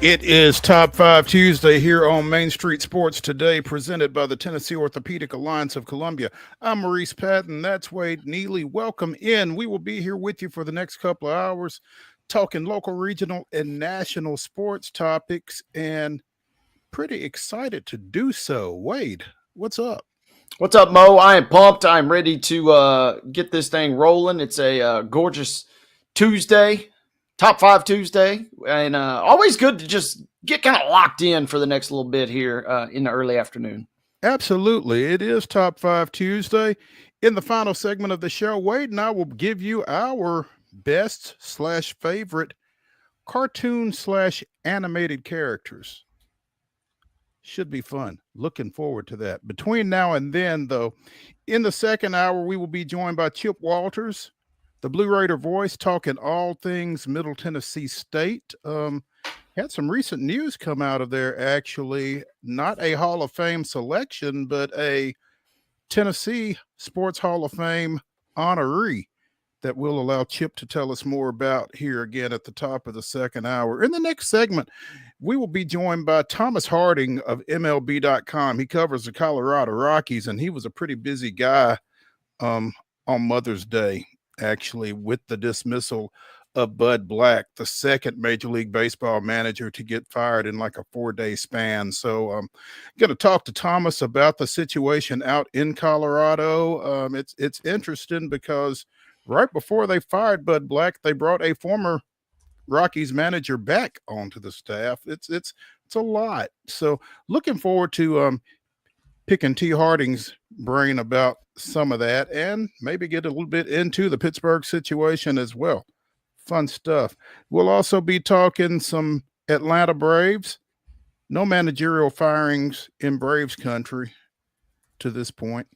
It is Top 5 Tuesday here on Main Street Sports Today, presented by the Tennessee Orthopedic Alliance of Columbia. I'm Maurice Patton. That's Wade Neely. Welcome in. We will be here with you for the next couple of hours, talking local, regional, and national sports topics, and pretty excited to do so. Wade, what's up? What's up, Mo? I am pumped. I'm ready to get this thing rolling. It's a gorgeous Tuesday, Top 5 Tuesday, and always good to just get kind of locked in for the next little bit here in the early afternoon. Absolutely. It is Top 5 Tuesday. In the final segment of the show, Wade and I will give you our best/favorite cartoon/animated characters. Should be fun. Looking forward to that. Between now and then, though, in the second hour, we will be joined by Chip Walters, the Blue Raider voice, talking all things Middle Tennessee State. Had some recent news come out of there, actually. Not a Hall of Fame selection, but a Tennessee Sports Hall of Fame honoree that we'll allow Chip to tell us more about here again at the top of the second hour. In the next segment, we will be joined by Thomas Harding of MLB.com. He covers the Colorado Rockies, and he was a pretty busy guy on Mother's Day, actually, with the dismissal of Bud Black, the second Major League Baseball manager to get fired in like a 4-day span. So I'm going to talk to Thomas about the situation out in Colorado. It's interesting because right before they fired Bud Black, they brought a former Rockies manager back onto the staff. It's a lot. So looking forward to picking T. Harding's brain about some of that and maybe get a little bit into the Pittsburgh situation as well. Fun stuff. We'll also be talking some Atlanta Braves. No managerial firings in Braves country to this point.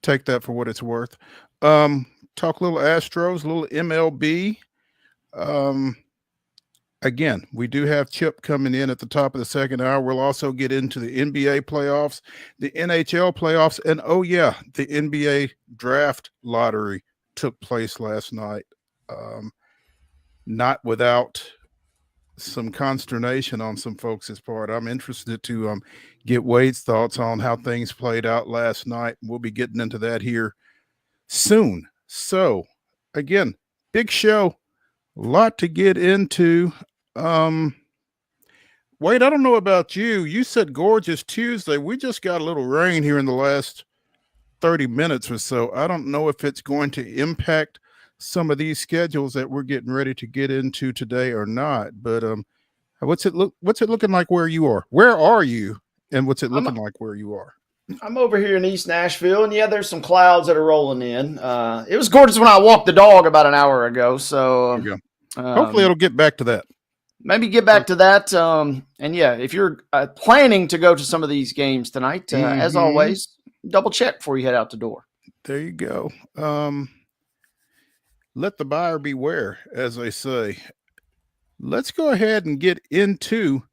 Take that for what it's worth. Talk a little Astros, a little MLB. Again, we do have Chip coming in at the top of the second hour. We'll also get into the NBA playoffs, the NHL playoffs, and oh yeah, the NBA draft lottery took place last night. Not without some consternation on some folks' part. I'm interested to get Wade's thoughts on how things played out last night. We'll be getting into that here soon. So, again, big show, a lot to get into. Wade, I don't know about you. You said gorgeous Tuesday. We just got a little rain here in the last 30 minutes or so. I don't know if it's going to impact some of these schedules that we're getting ready to get into today or not. But what's it looking like where you are? Where are you? And what's it looking like where you are? I'm over here in East Nashville, and yeah, there's some clouds that are rolling in. It was gorgeous when I walked the dog about an hour ago. So hopefully it'll get back to that. Maybe get back to that. And yeah, if you're planning to go to some of these games tonight, as always, double check before you head out the door. There you go. Let the buyer beware, as they say. Let's go ahead and get into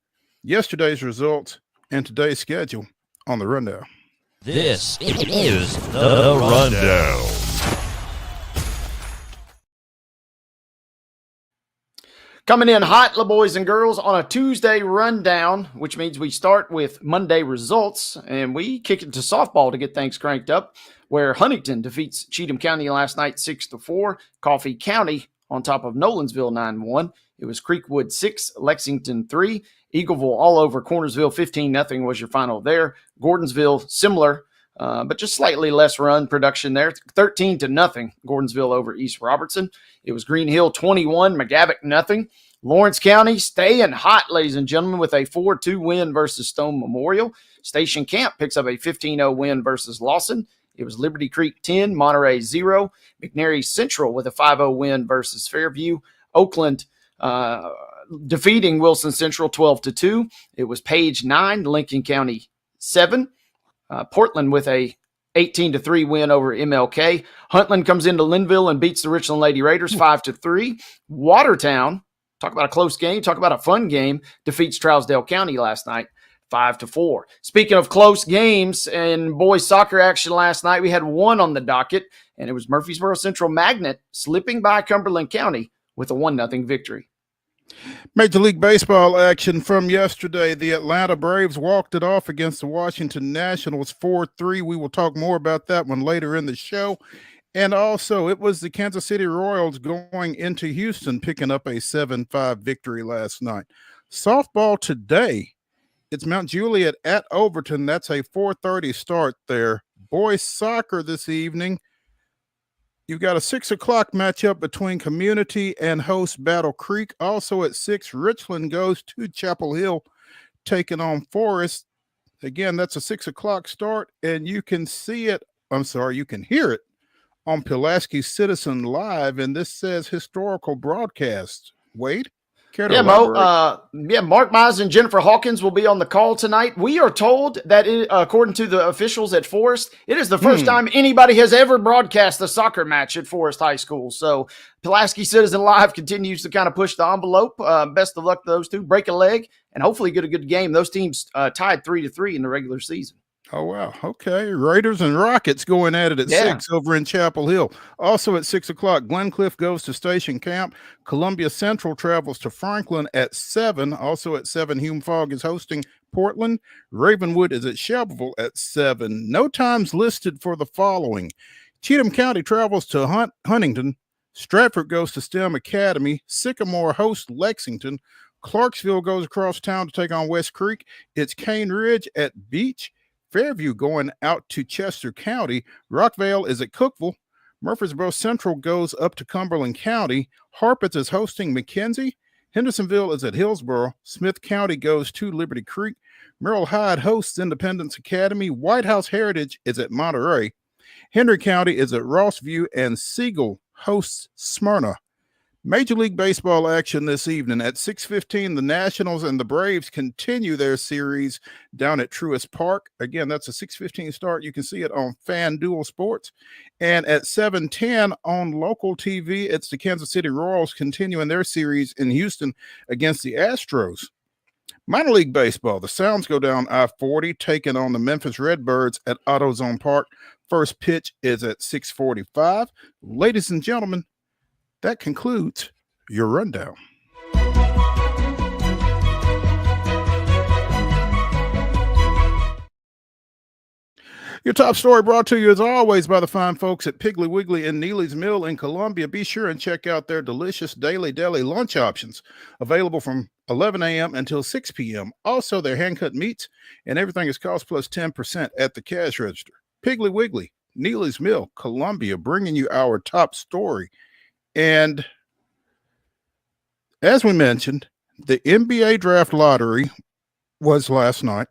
yesterday's results and today's schedule on the rundown. This is the Rundown. Coming in hot, boys and girls, on a Tuesday rundown, which means we start with Monday results, and we kick it to softball to get things cranked up, where Huntington defeats Cheatham County last night 6-4. Coffee County on top of Nolensville 9-1. It was Creekwood 6, Lexington 3. Eagleville all over Cornersville 15-0 was your final there. Gordonsville similar, but just slightly less run production there. 13-0, Gordonsville over East Robertson. It was Green Hill 21, McGavock 0. Lawrence County staying hot, ladies and gentlemen, with a 4-2 win versus Stone Memorial. Station Camp picks up a 15-0 win versus Lawson. It was Liberty Creek 10, Monterey 0. McNary Central with a 5-0 win versus Fairview. Oakland defeating Wilson Central 12-2. It was Page 9, Lincoln County 7. Portland with a 18-3 win over MLK. Huntland comes into Linville and beats the Richland Lady Raiders 5-3. Watertown, talk about a close game, talk about a fun game, defeats Trousdale County last night 5-4. Speaking of close games and boys soccer action last night, we had one on the docket, and it was Murfreesboro Central Magnet slipping by Cumberland County with a 1-0 victory. Major League Baseball action from yesterday. The Atlanta Braves walked it off against the Washington Nationals 4-3. We will talk more about that one later in the show. And also, it was the Kansas City Royals going into Houston, picking up a 7-5 victory last night. Softball today, it's Mount Juliet at Overton. That's a 4:30 start there. Boys soccer this evening. You've got a 6 o'clock matchup between Community and host Battle Creek. Also at 6, Richland goes to Chapel Hill, taking on Forest. Again, that's a 6 o'clock start, and you can see it. You can hear it on Pulaski Citizen Live, and this says historical broadcast. Wade? Yeah, Mo. Mark Mize and Jennifer Hawkins will be on the call tonight. We are told that, according to the officials at Forest, it is the first time anybody has ever broadcast a soccer match at Forest High School. So Pulaski Citizen Live continues to kind of push the envelope. Best of luck to those two. Break a leg and hopefully get a good game. Those teams tied 3-3 in the regular season. Oh, wow. Okay. Raiders and Rockets going at it at 6 over in Chapel Hill. Also at 6 o'clock, Glencliff goes to Station Camp. Columbia Central travels to Franklin at 7. Also at 7, Hume Fogg is hosting Portland. Ravenwood is at Shelbyville at 7. No times listed for the following. Cheatham County travels to Huntington. Stratford goes to STEM Academy. Sycamore hosts Lexington. Clarksville goes across town to take on West Creek. It's Cane Ridge at Beach. Fairview going out to Chester County. Rockvale is at Cookville. Murfreesboro Central goes up to Cumberland County. Harpeth is hosting McKenzie. Hendersonville is at Hillsboro. Smith County goes to Liberty Creek. Merrill Hyde hosts Independence Academy. White House Heritage is at Monterey. Henry County is at Rossview, and Siegel hosts Smyrna. Major League Baseball action this evening at 6:15. The Nationals and the Braves continue their series down at Truist Park. Again, that's a 6:15 start. You can see it on FanDuel Sports. And at 7:10 on local TV, it's the Kansas City Royals continuing their series in Houston against the Astros. Minor League Baseball, the Sounds go down I-40, taking on the Memphis Redbirds at AutoZone Park. First pitch is at 6:45. Ladies and gentlemen, that concludes your rundown. Your top story brought to you, as always, by the fine folks at Piggly Wiggly and Neely's Mill in Columbia. Be sure and check out their delicious daily deli lunch options, available from 11 a.m. until 6 p.m. Also, their hand-cut meats, and everything is cost plus 10% at the cash register. Piggly Wiggly, Neely's Mill, Columbia, bringing you our top story. And as we mentioned, the NBA draft lottery was last night.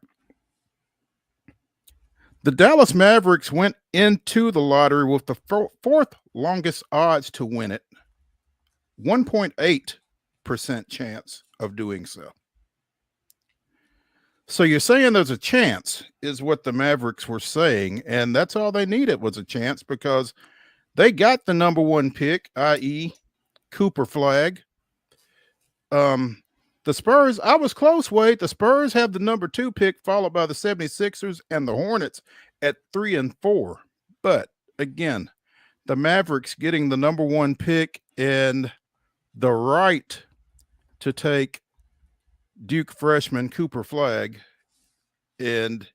The Dallas Mavericks went into the lottery with the fourth longest odds to win it, 1.8% chance of doing so. So you're saying there's a chance, is what the Mavericks were saying, and that's all they needed was a chance, because they got the number one pick, i.e. Cooper Flag. The Spurs, I was close, Wade. The Spurs have the number 2 pick, followed by the 76ers and the Hornets at 3 and 4. But again, the Mavericks getting the number 1 pick and the right to take Duke freshman Cooper Flag. And,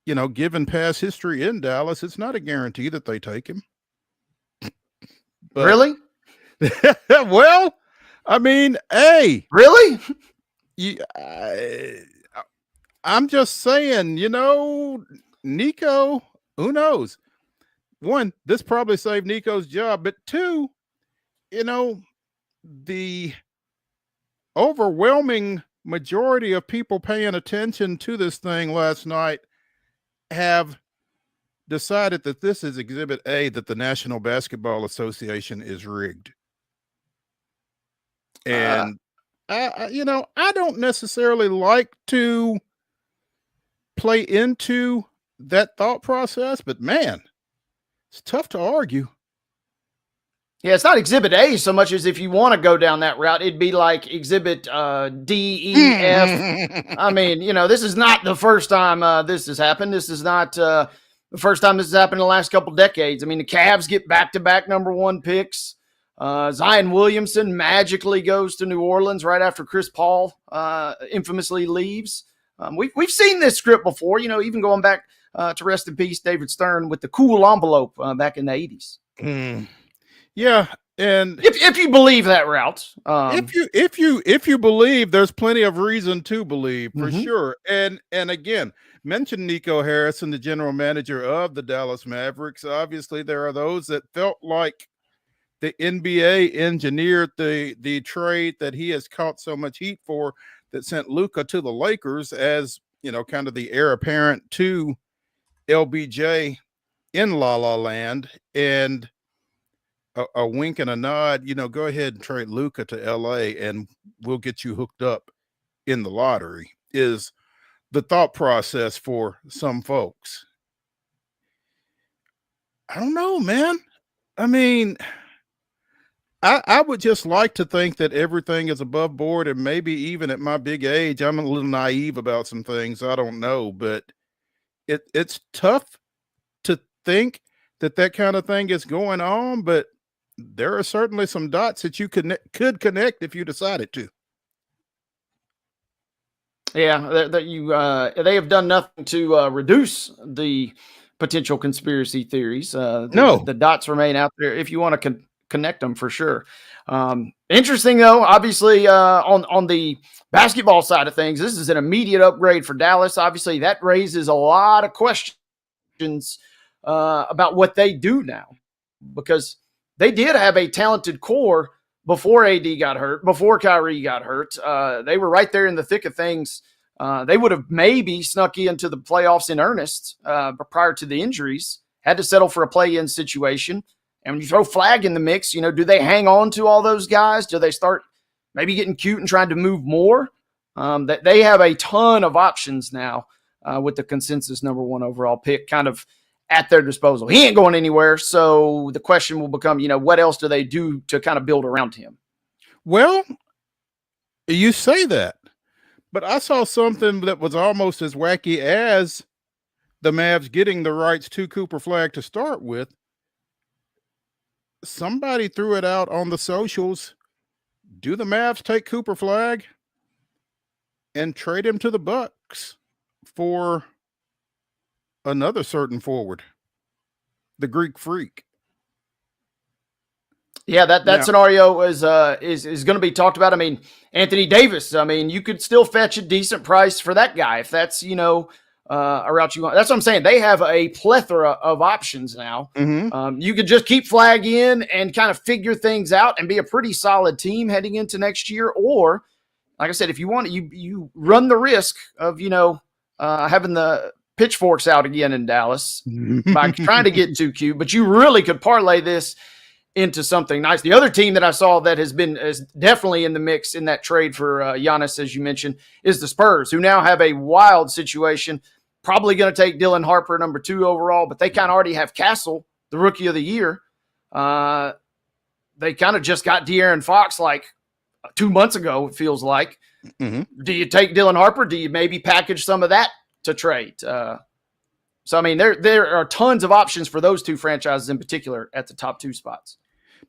you know, given past history in Dallas, it's not a guarantee that they take him. But, really? Well, I mean, hey. Really? I'm just saying, you know, Nico, who knows? One, this probably saved Nico's job. But two, you know, the overwhelming majority of people paying attention to this thing last night have decided that this is Exhibit A, that the National Basketball Association is rigged. And, I don't necessarily like to play into that thought process, but man, it's tough to argue. Yeah, it's not Exhibit A so much as if you want to go down that route, it'd be like Exhibit D, E, F. I mean, you know, this is not the first time this has happened. This is not the first time this has happened in the last couple decades. I mean, the Cavs get back-to-back number 1 picks. Zion Williamson magically goes to New Orleans right after Chris Paul infamously leaves. We've seen this script before, even going back to rest in peace David Stern with the cool envelope back in the 80s. Yeah, and if you believe that route, if you believe, there's plenty of reason to believe for Mhm. sure. And again, mention Nico Harrison, the general manager of the Dallas Mavericks. Obviously, there are those that felt like the NBA engineered the trade that he has caught so much heat for, that sent Luka to the Lakers as, kind of the heir apparent to LBJ in La La Land. And a wink and a nod, go ahead and trade Luka to LA and we'll get you hooked up in the lottery, is the thought process for some folks. I don't know, man. I mean, I would just like to think that everything is above board, and maybe even at my big age, I'm a little naive about some things. I don't know, but it's tough to think that kind of thing is going on, but there are certainly some dots that you could connect if you decided to. Yeah, they have done nothing to reduce the potential conspiracy theories. No. The dots remain out there if you want to connect them for sure. Interesting though, obviously on the basketball side of things, this is an immediate upgrade for Dallas. Obviously, that raises a lot of questions about what they do now, because they did have a talented core before AD got hurt, before Kyrie got hurt. They were right there in the thick of things. They would have maybe snuck into the playoffs in earnest prior to the injuries, had to settle for a play-in situation. And when you throw Flag in the mix, do they hang on to all those guys? Do they start maybe getting cute and trying to move more? That they have a ton of options now with the consensus number 1 overall pick kind of at their disposal. He ain't going anywhere. So the question will become, what else do they do to kind of build around him? Well, you say that, but I saw something that was almost as wacky as the Mavs getting the rights to Cooper Flag to start with. Somebody threw it out on the socials. Do the Mavs take Cooper Flag and trade him to the Bucks for another certain forward, the Greek Freak? Yeah, that scenario is going to be talked about. I mean, Anthony Davis. I mean, you could still fetch a decent price for that guy if that's a route you want. That's what I'm saying. They have a plethora of options now. Mm-hmm. You could just keep Flag in and kind of figure things out and be a pretty solid team heading into next year. Or, like I said, if you want it, you run the risk of having the pitchforks out again in Dallas by trying to get too cute. But you really could parlay this into something nice. The other team that I saw that is definitely in the mix in that trade for Giannis, as you mentioned, is the Spurs, who now have a wild situation. Probably going to take Dylan Harper, number 2 overall, but they kind of already have Castle, the rookie of the year. They kind of just got De'Aaron Fox like 2 months ago, it feels like. Mm-hmm. Do you take Dylan Harper? Do you maybe package some of that to trade? So, I mean, there are tons of options for those 2 franchises in particular at the top 2 spots.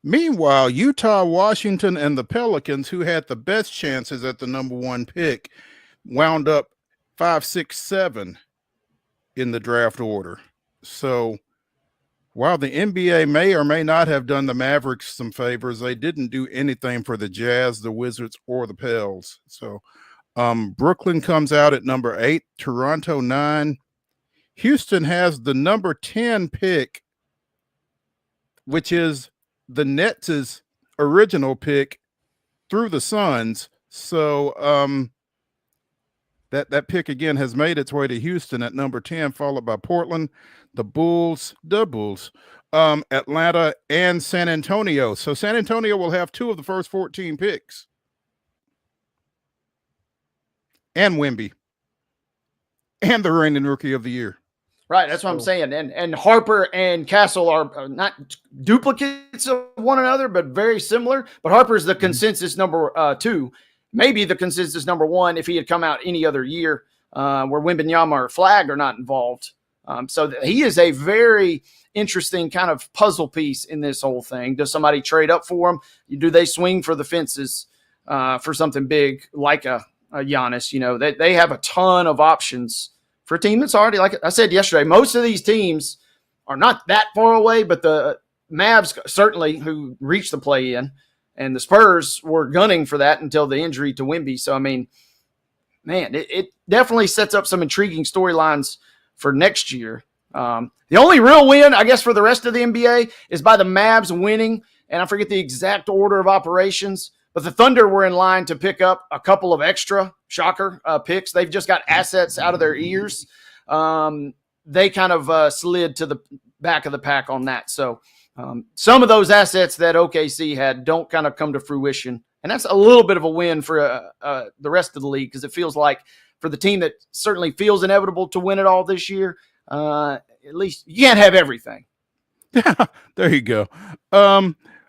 Meanwhile, Utah, Washington, and the Pelicans, who had the best chances at the number 1 pick, wound up 5, 6, 7 in the draft order. So while the NBA may or may not have done the Mavericks some favors, they didn't do anything for the Jazz, the Wizards, or the Pels. So Brooklyn comes out at number 8, Toronto 9. Houston has the number 10 pick, which is the Nets' original pick through the Suns. So that pick again has made its way to Houston at number 10, followed by Portland, the Bulls, Atlanta, and San Antonio. So San Antonio will have 2 of the first 14 picks. And Wemby. And the reigning rookie of the year. Right, that's what I'm saying. And Harper and Castle are not duplicates of one another, but very similar. But Harper's the consensus number 2, maybe the consensus number 1 if he had come out any other year where Wembanyama or Flag are not involved. So he is a very interesting kind of puzzle piece in this whole thing. Does somebody trade up for him? Do they swing for the fences for something big like a Giannis? You know, they have a ton of options for a team that's already, like I said yesterday, most of these teams are not that far away, but the Mavs certainly, who reached the play-in, and the Spurs were gunning for that until the injury to Wemby. So, I mean, man, it definitely sets up some intriguing storylines for next year. The only real win, I guess, for the rest of the NBA is by the Mavs winning, and I forget the exact order of operations, but the Thunder were in line to pick up a couple of extra, shocker, picks. They've just got assets out of their ears. They kind of slid to the back of the pack on that. So some of those assets that OKC had don't kind of come to fruition. And that's a little bit of a win for the rest of the league, because it feels like for the team that certainly feels inevitable to win it all this year, at least you can't have everything. Yeah, there you go.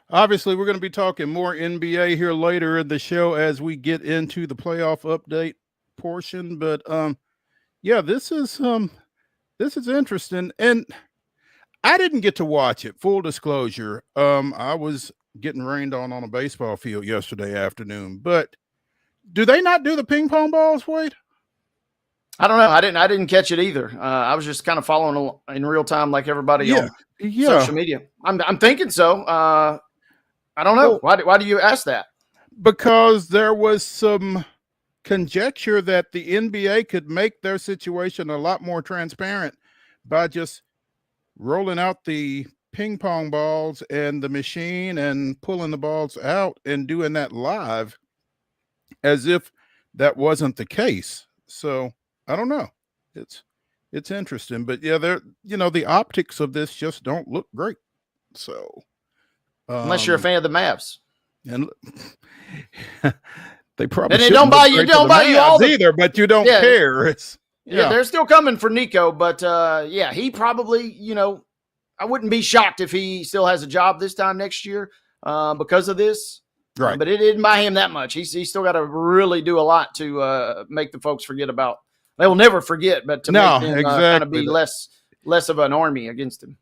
Obviously, we're going to be talking more NBA here later in the show as we get into the playoff update portion. But yeah, this is interesting, and I didn't get to watch it. Full disclosure, I was getting rained on a baseball field yesterday afternoon. But do they not do the ping pong balls, Wade? I don't know. I didn't catch it either. I was just kind of following in real time like everybody on social media. I'm thinking so. I don't know. Why do you ask that? Because there was some conjecture that the NBA could make their situation a lot more transparent by just rolling out the ping pong balls and the machine and pulling the balls out and doing that live, as if that wasn't the case. So I don't know. It's interesting, but yeah, the optics of this just don't look great. So unless you're a fan of the Mavs, and they probably and they don't buy you all either, but you don't care. It's they're still coming for Nico, but he probably, I wouldn't be shocked if he still has a job this time next year because of this. Right. But it didn't buy him that much. He's still got to really do a lot to make the folks forget about. They will never forget, but to make them kind of be less of an army against him.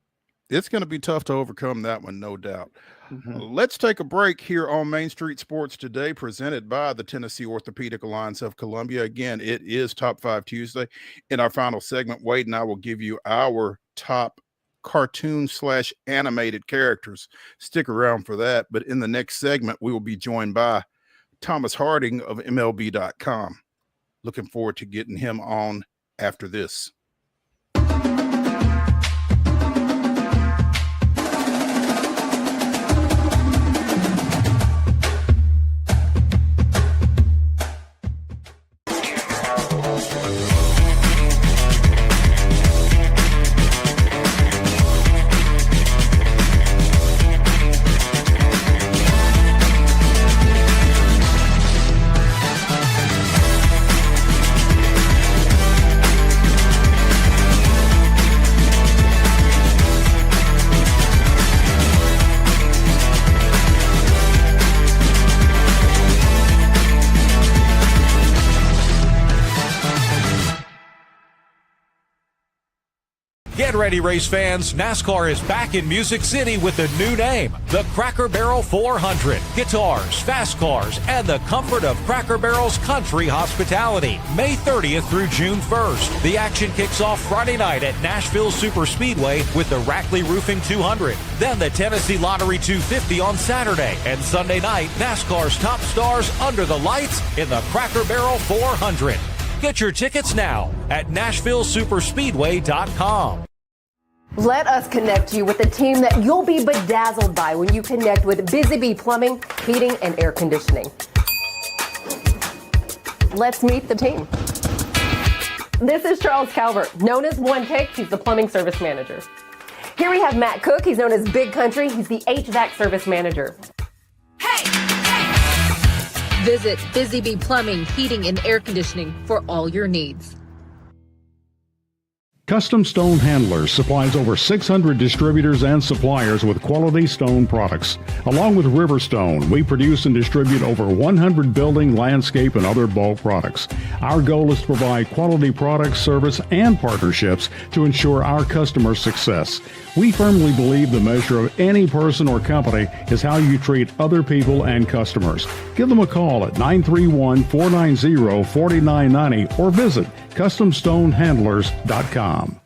It's going to be tough to overcome that one, no doubt. Mm-hmm. Let's take a break here on Main Street Sports Today, presented by the Tennessee Orthopedic Alliance of Columbia. Again, it is Top 5 Tuesday. In our final segment, Wade and I will give you our top cartoon/animated characters. Stick around for that. But in the next segment, we will be joined by Thomas Harding of MLB.com. Looking forward to getting him on after this. Get ready, race fans. NASCAR is back in Music City with a new name, the Cracker Barrel 400. Guitars, fast cars, and the comfort of Cracker Barrel's country hospitality. May 30th through June 1st. The action kicks off Friday night at Nashville Superspeedway with the Rackley Roofing 200. Then the Tennessee Lottery 250 on Saturday. And Sunday night, NASCAR's top stars under the lights in the Cracker Barrel 400. Get your tickets now at NashvilleSuperspeedway.com. Let us connect you with a team that you'll be bedazzled by when you connect with Busy Bee Plumbing, Heating, and Air Conditioning. Let's meet the team. This is Charles Calvert, known as One Take. He's the plumbing service manager. Here we have Matt Cook. He's known as Big Country. He's the HVAC service manager. Hey! Visit Busy Bee Plumbing, Heating, and Air Conditioning for all your needs. Custom Stone Handlers supplies over 600 distributors and suppliers with quality stone products. Along with Riverstone, we produce and distribute over 100 building, landscape, and other bulk products. Our goal is to provide quality products, service, and partnerships to ensure our customers' success. We firmly believe the measure of any person or company is how you treat other people and customers. Give them a call at 931-490-4990 or visit CustomStoneHandlers.com.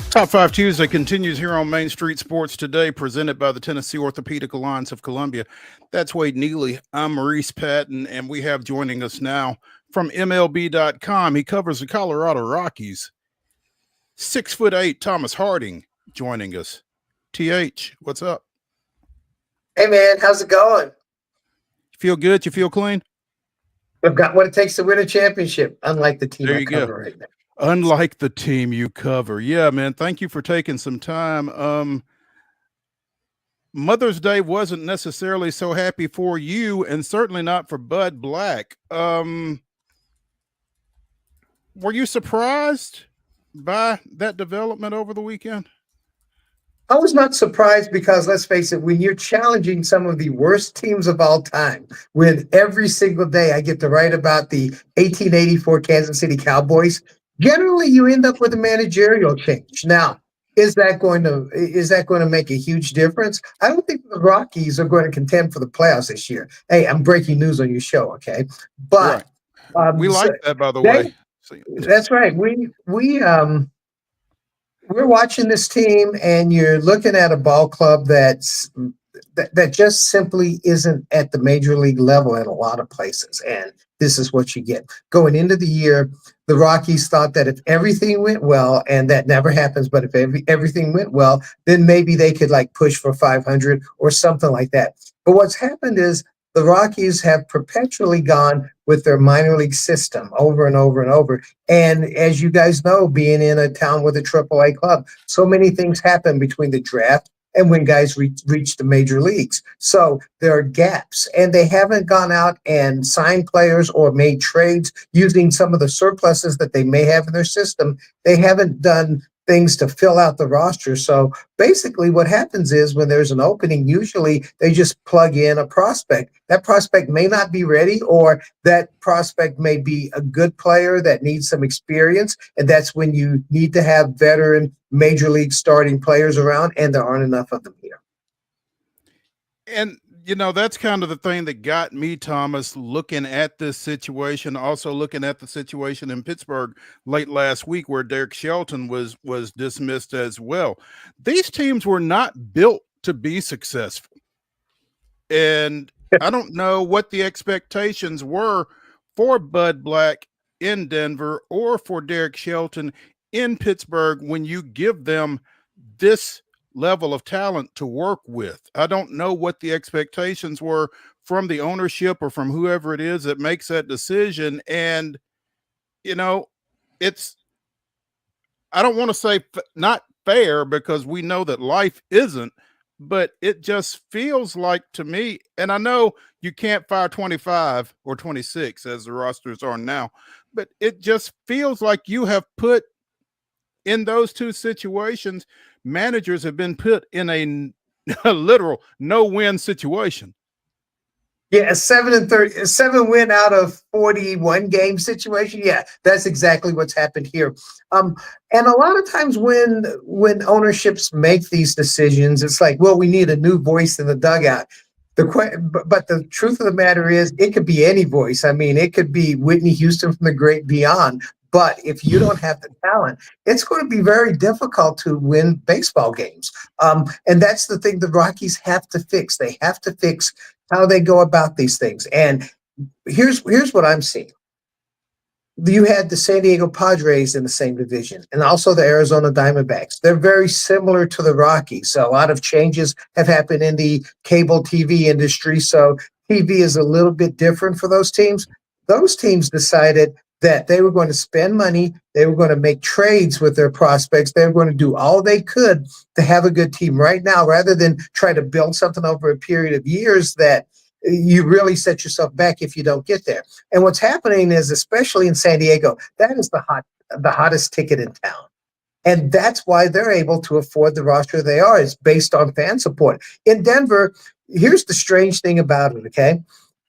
Top 5 Tuesday continues here on Main Street Sports Today, presented by the Tennessee Orthopedic Alliance of Columbia. That's Wade Neely. I'm Maurice Patton, and we have joining us now from MLB.com. He covers the Colorado Rockies. 6'8" Thomas Harding joining us. TH, what's up? Hey, man, how's it going? You feel good? You feel clean? I've got what it takes to win a championship, unlike the team I cover right now. Unlike the team you cover. Yeah, man, thank you for taking some time. Mother's Day wasn't necessarily so happy for you, and certainly not for Bud Black. Were you surprised by that development over the weekend? I was not surprised because, let's face it, when you're challenging some of the worst teams of all time, when every single day I get to write about the 1884 Kansas City Cowboys, generally you end up with a managerial change. Now, is that going to make a huge difference? I don't think the Rockies are going to contend for the playoffs this year. Hey, I'm breaking news on your show, okay? But right. We like that, by the way. That's right. We're watching this team, and you're looking at a ball club that just simply isn't at the major league level at a lot of places. And this is what you get. Going into the year, the Rockies thought that if everything went well, and that never happens, but if everything went well, then maybe they could push for 500 or something like that. But what's happened is the Rockies have perpetually gone with their minor league system over and over and over. And as you guys know, being in a town with a AAA club, so many things happen between the draft and when guys reach the major leagues. So there are gaps, and they haven't gone out and signed players or made trades using some of the surpluses that they may have in their system. They haven't done things to fill out the roster. So basically what happens is when there's an opening, usually they just plug in a prospect. That prospect may not be ready, or that prospect may be a good player that needs some experience. And that's when you need to have veteran major league starting players around, and there aren't enough of them here. And that's kind of the thing that got me, Thomas, looking at this situation, also looking at the situation in Pittsburgh late last week where Derek Shelton was dismissed as well. These teams were not built to be successful. And I don't know what the expectations were for Bud Black in Denver or for Derek Shelton in Pittsburgh when you give them this level of talent to work with. I don't know what the expectations were from the ownership or from whoever it is that makes that decision. And, it's, I don't want to say not fair, because we know that life isn't, but it just feels like to me, and I know you can't fire 25 or 26 as the rosters are now, but it just feels like you have put in those two situations, managers have been put in a literal no-win situation. Yeah, a 7 win out of 41 game situation. Yeah, that's exactly what's happened here. And a lot of times when ownerships make these decisions, it's like, well, we need a new voice in the dugout. But the truth of the matter is, it could be any voice. I mean, it could be Whitney Houston from the great beyond. But if you don't have the talent, it's going to be very difficult to win baseball games. And that's the thing the Rockies have to fix. They have to fix how they go about these things. And here's what I'm seeing. You had the San Diego Padres in the same division, and also the Arizona Diamondbacks. They're very similar to the Rockies. So a lot of changes have happened in the cable TV industry. So TV is a little bit different for those teams. Those teams decided, that they were going to spend money, they were going to make trades with their prospects, they were going to do all they could to have a good team right now, rather than try to build something over a period of years that you really set yourself back if you don't get there. And what's happening is, especially in San Diego, that is the hottest ticket in town. And that's why they're able to afford the roster they are. It's based on fan support. In Denver, here's the strange thing about it, okay?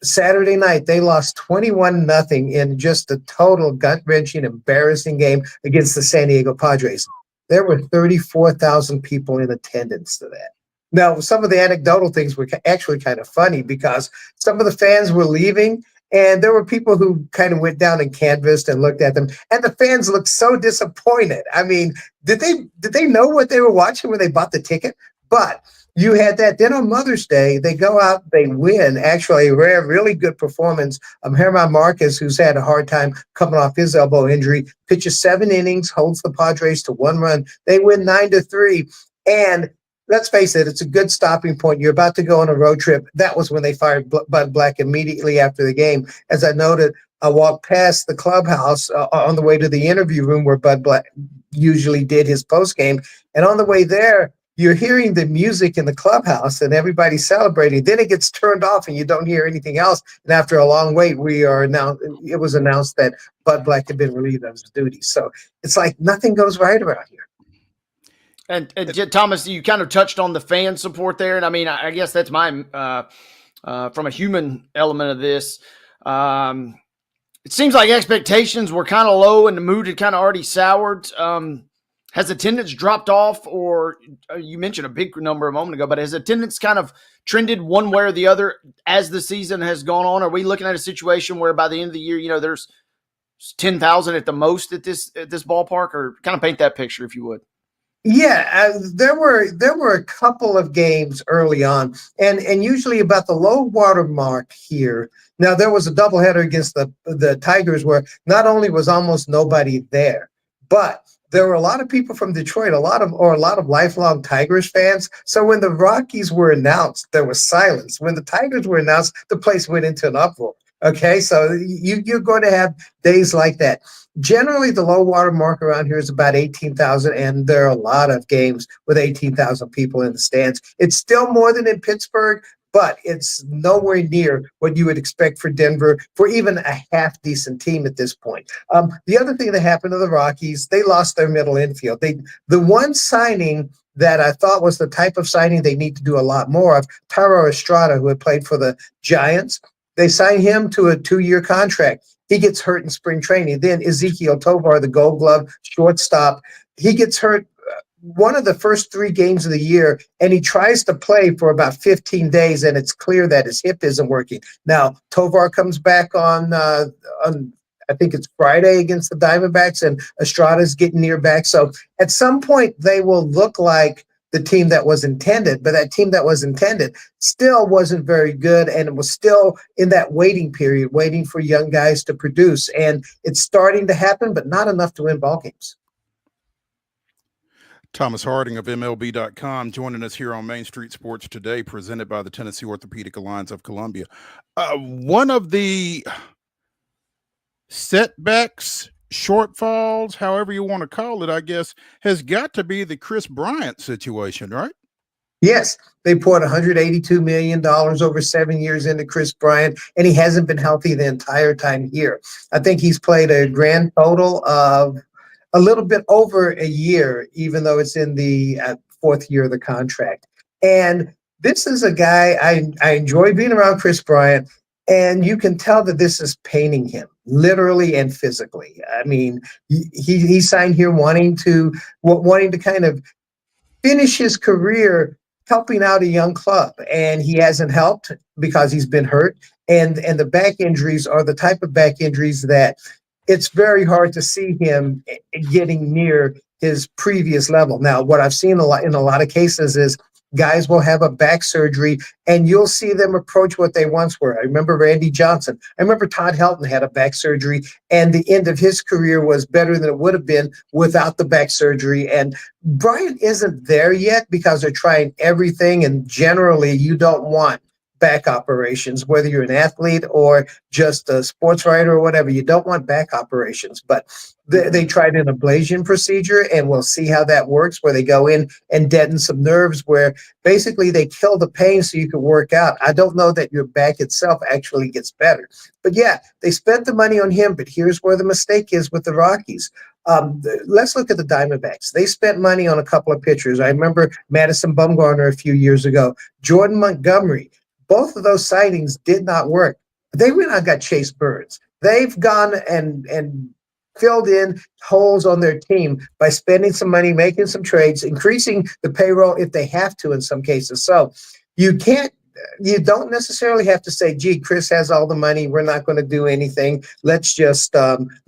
Saturday night, they lost 21-0 in just a total gut-wrenching, embarrassing game against the San Diego Padres. There were 34,000 people in attendance to that. Now, some of the anecdotal things were actually kind of funny because some of the fans were leaving, and there were people who kind of went down and canvassed and looked at them, and the fans looked so disappointed. I mean, did they know what they were watching when they bought the ticket? But you had that. Then on Mother's Day, they go out, they win. Actually, a rare, really good performance. German Marquez, who's had a hard time coming off his elbow injury, pitches 7 innings, holds the Padres to 1 run. They win 9-3. And let's face it, it's a good stopping point. You're about to go on a road trip. That was when they fired Bud Black immediately after the game. As I noted, I walked past the clubhouse on the way to the interview room where Bud Black usually did his postgame. And on the way there, you're hearing the music in the clubhouse and everybody's celebrating. Then it gets turned off and you don't hear anything else. And after a long wait, it was announced that Bud Black had been relieved of his duties. So it's like nothing goes right around here. And Thomas, you kind of touched on the fan support there. And I mean, I guess that's my, from a human element of this, it seems like expectations were kind of low and the mood had kind of already soured. Has attendance dropped off, or you mentioned a big number a moment ago, but has attendance kind of trended one way or the other as the season has gone on? Are we looking at a situation where by the end of the year, there's 10,000 at the most at this ballpark, or kind of paint that picture if you would? Yeah, there were a couple of games early on, and usually about the low water mark here. Now, there was a doubleheader against the Tigers where not only was almost nobody there, but there were a lot of people from Detroit, a lot of lifelong Tigers fans. So when the Rockies were announced, there was silence. When the Tigers were announced, the place went into an uproar. Okay, so you're going to have days like that. Generally, the low water mark around here is about 18,000, and there are a lot of games with 18,000 people in the stands. It's still more than in Pittsburgh, but it's nowhere near what you would expect for Denver for even a half-decent team at this point. The other thing that happened to the Rockies, they lost their middle infield. The one signing that I thought was the type of signing they need to do a lot more of, Thairo Estrada, who had played for the Giants, they signed him to a 2-year contract. He gets hurt in spring training. Then Ezequiel Tovar, the Gold Glove shortstop, he gets hurt one of the first 3 games of the year, and he tries to play for about 15 days, and it's clear that his hip isn't working. Now, Tovar comes back on I think it's Friday against the Diamondbacks, and Estrada's getting near back. So at some point, they will look like the team that was intended, but that team that was intended still wasn't very good, and it was still in that waiting period, waiting for young guys to produce. And it's starting to happen, but not enough to win ball games. Thomas Harding of MLB.com joining us here on Main Street Sports Today, presented by the Tennessee Orthopedic Alliance of Columbia. One of the setbacks, shortfalls, however you want to call it, I guess, has got to be the Chris Bryant situation, right? Yes, they poured $182 million over 7 years into Chris Bryant, and he hasn't been healthy the entire time here. I think he's played a grand total of a little bit over a year, even though it's in the 4th year of the contract. And this is a guy, I enjoy being around Chris Bryant, and you can tell that this is paining him, literally and physically. I mean, he signed here wanting to kind of finish his career helping out a young club, and he hasn't helped because he's been hurt. And the back injuries are the type of back injuries that it's very hard to see him getting near his previous level. Now, what I've seen in a lot of cases is guys will have a back surgery and you'll see them approach what they once were. I remember Randy Johnson. I remember Todd Helton had a back surgery, and the end of his career was better than it would have been without the back surgery. And Bryant isn't there yet because they're trying everything, and generally you don't want back operations, whether you're an athlete or just a sports writer or whatever. You don't want back operations, but they tried an ablation procedure, and we'll see how that works, where they go in and deaden some nerves, where basically they kill the pain so you can work out. I don't know that your back itself actually gets better, but yeah, they spent the money on him. But here's where the mistake is with the Rockies. Let's look at the Diamondbacks. They spent money on a couple of pitchers. I remember Madison Bumgarner a few years ago, Jordan Montgomery. Both of those signings did not work. They went out and got Chase Burns. They've gone and filled in holes on their team by spending some money, making some trades, increasing the payroll if they have to in some cases. So you don't necessarily have to say, gee, Chris has all the money, we're not going to do anything. Let's just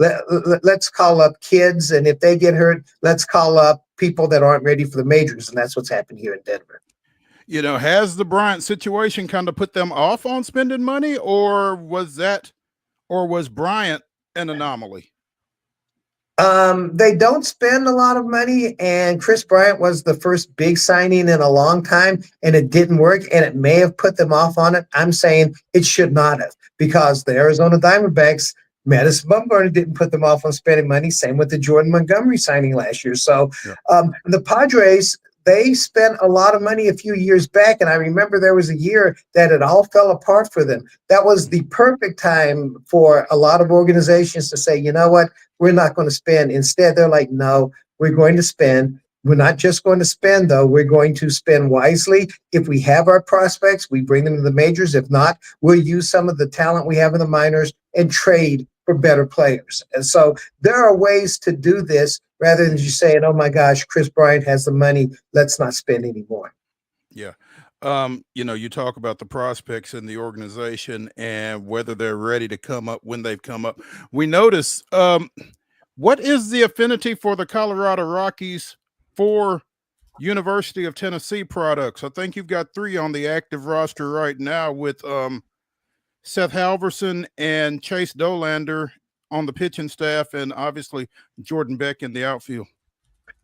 let's call up kids, and if they get hurt, let's call up people that aren't ready for the majors. And that's what's happened here in Denver. Has the Bryant situation kind of put them off on spending money, or was Bryant an anomaly? They don't spend a lot of money, and Chris Bryant was the first big signing in a long time, and it didn't work, and it may have put them off on it. I'm saying it should not have, because the Arizona Diamondbacks, Madison Bumgarner didn't put them off on spending money. Same with the Jordan Montgomery signing last year. So the Padres, they spent a lot of money a few years back, and I remember there was a year that it all fell apart for them. That was the perfect time for a lot of organizations to say, you know what, we're not going to spend. Instead, they're like, no, we're going to spend. We're not just going to spend, though. We're going to spend wisely. If we have our prospects, we bring them to the majors. If not, we'll use some of the talent we have in the minors and trade for better players. And so there are ways to do this rather than just saying, oh my gosh, Chris Bryant has the money, let's not spend anymore. Yeah. You talk about the prospects in the organization and whether they're ready to come up when they've come up. We notice, what is the affinity for the Colorado Rockies for University of Tennessee products? I think you've got 3 on the active roster right now with Seth Halverson and Chase Dolander on the pitching staff, and obviously Jordan Beck in the outfield.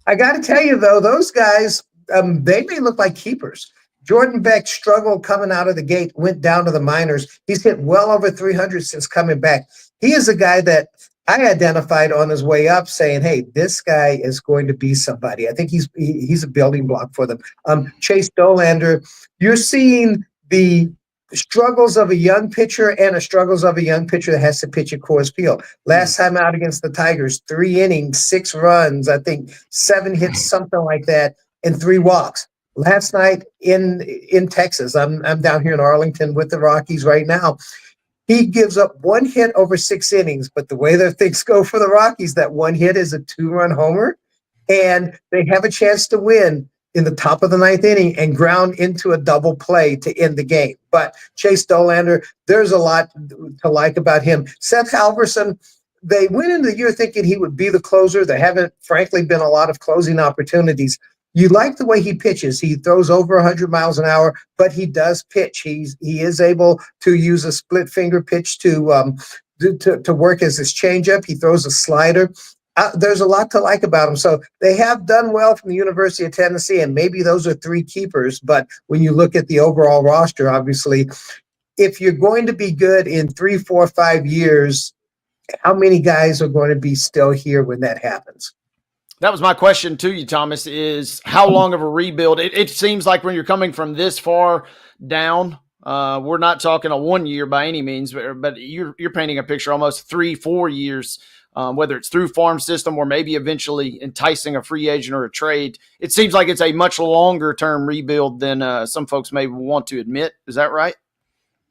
I got to tell you, though, those guys, they may look like keepers. Jordan Beck struggled coming out of the gate, went down to the minors. He's hit well over 300 since coming back. He is a guy that I identified on his way up saying, hey, this guy is going to be somebody. I think he's a building block for them. Chase Dolander, you're seeing the struggles of a young pitcher and the struggles of a young pitcher that has to pitch at Coors Field. Last time out against the Tigers, 3 innings, 6 runs, I think 7 hits, something like that, and 3 walks. Last night in Texas, I'm down here in Arlington with the Rockies right now. He gives up 1 hit over 6 innings, but the way that things go for the Rockies, that 1 hit is a 2-run homer, and they have a chance to win in the top of the 9th inning and ground into a double play to end the game. But Chase Dolander, there's a lot to like about him. Seth Halverson, they went into the year thinking he would be the closer. There haven't, frankly, been a lot of closing opportunities. You like the way he pitches. He throws over 100 miles an hour, but he does pitch. He is able to use a split finger pitch to work as his changeup. He throws a slider. There's a lot to like about him. So they have done well from the University of Tennessee, and maybe those are 3 keepers. But when you look at the overall roster, obviously, if you're going to be good in 3, 4, 5 years, how many guys are going to be still here when that happens? That was my question to you, Thomas, is how long of a rebuild? It seems like when you're coming from this far down, we're not talking a 1 year by any means, but you're painting a picture almost 3, 4 years, whether it's through farm system or maybe eventually enticing a free agent or a trade. It seems like it's a much longer term rebuild than some folks may want to admit. Is that right?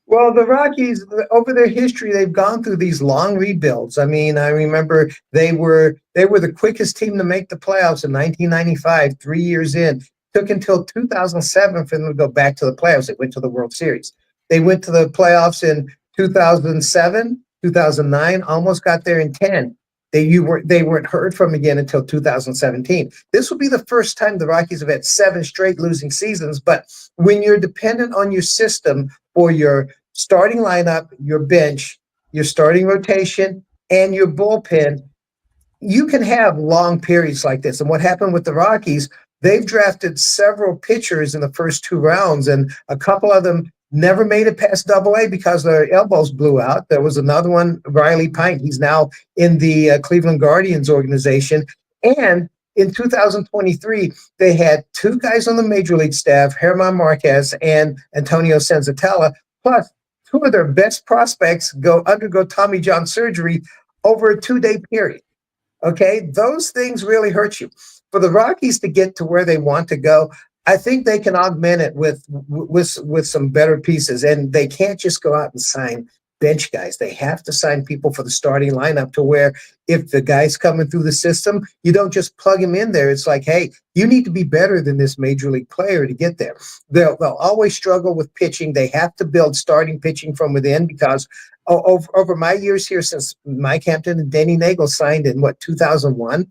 Well, the Rockies, over their history, they've gone through these long rebuilds. I mean, I remember they were the quickest team to make the playoffs in 1995, 3 years in. Took until 2007 for them to go back to the playoffs. They went to the World Series. They went to the playoffs in 2007, 2009, almost got there in 10. They weren't heard from again until 2017. This will be the first time the Rockies have had 7 straight losing seasons. But when you're dependent on your system for your starting lineup, your bench, your starting rotation, and your bullpen, you can have long periods like this. And what happened with the Rockies, they've drafted several pitchers in the first 2 rounds, and a couple of them never made it past AA because their elbows blew out. There was another one, Riley Pint. He's now in the Cleveland Guardians organization. And in 2023, they had 2 guys on the major league staff, Herman Marquez and Antonio Senzatella, plus 2 of their best prospects undergo Tommy John surgery over a 2-day period. Okay, those things really hurt you. For the Rockies to get to where they want to go, I think they can augment it with some better pieces, and they can't just go out and sign bench guys. They have to sign people for the starting lineup to where if the guy's coming through the system, you don't just plug him in there. It's like, hey, you need to be better than this major league player to get there. They'll always struggle with pitching. They have to build starting pitching from within because over my years here since Mike Hampton and Denny Nagel signed in 2001,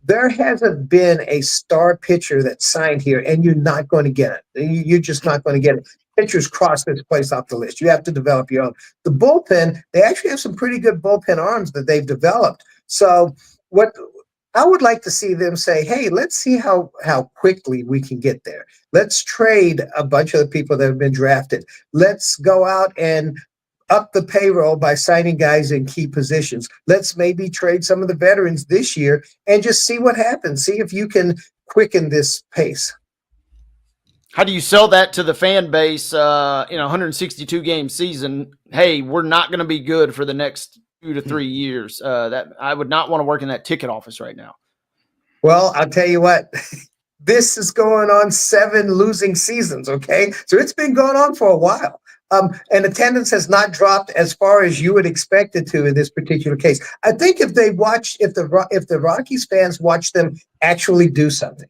there hasn't been a star pitcher that signed here, and you're not going to get it. You're just not going to get it. Pitchers cross this place off the list. You have to develop your own. The bullpen, they actually have some pretty good bullpen arms that they've developed. So what I would like to see them say, hey, let's see how quickly we can get there. Let's trade a bunch of the people that have been drafted. Let's go out and up the payroll by signing guys in key positions. Let's maybe trade some of the veterans this year and just see what happens. See if you can quicken this pace. How do you sell that to the fan base in a 162 game season? Hey, we're not going to be good for the next 2 to 3 years. That I would not want to work in that ticket office right now. Well, I'll tell you what, this is going on 7 losing seasons. Okay. So it's been going on for a while. And attendance has not dropped as far as you would expect it to in this particular case. I think if the Rockies fans watch them actually do something,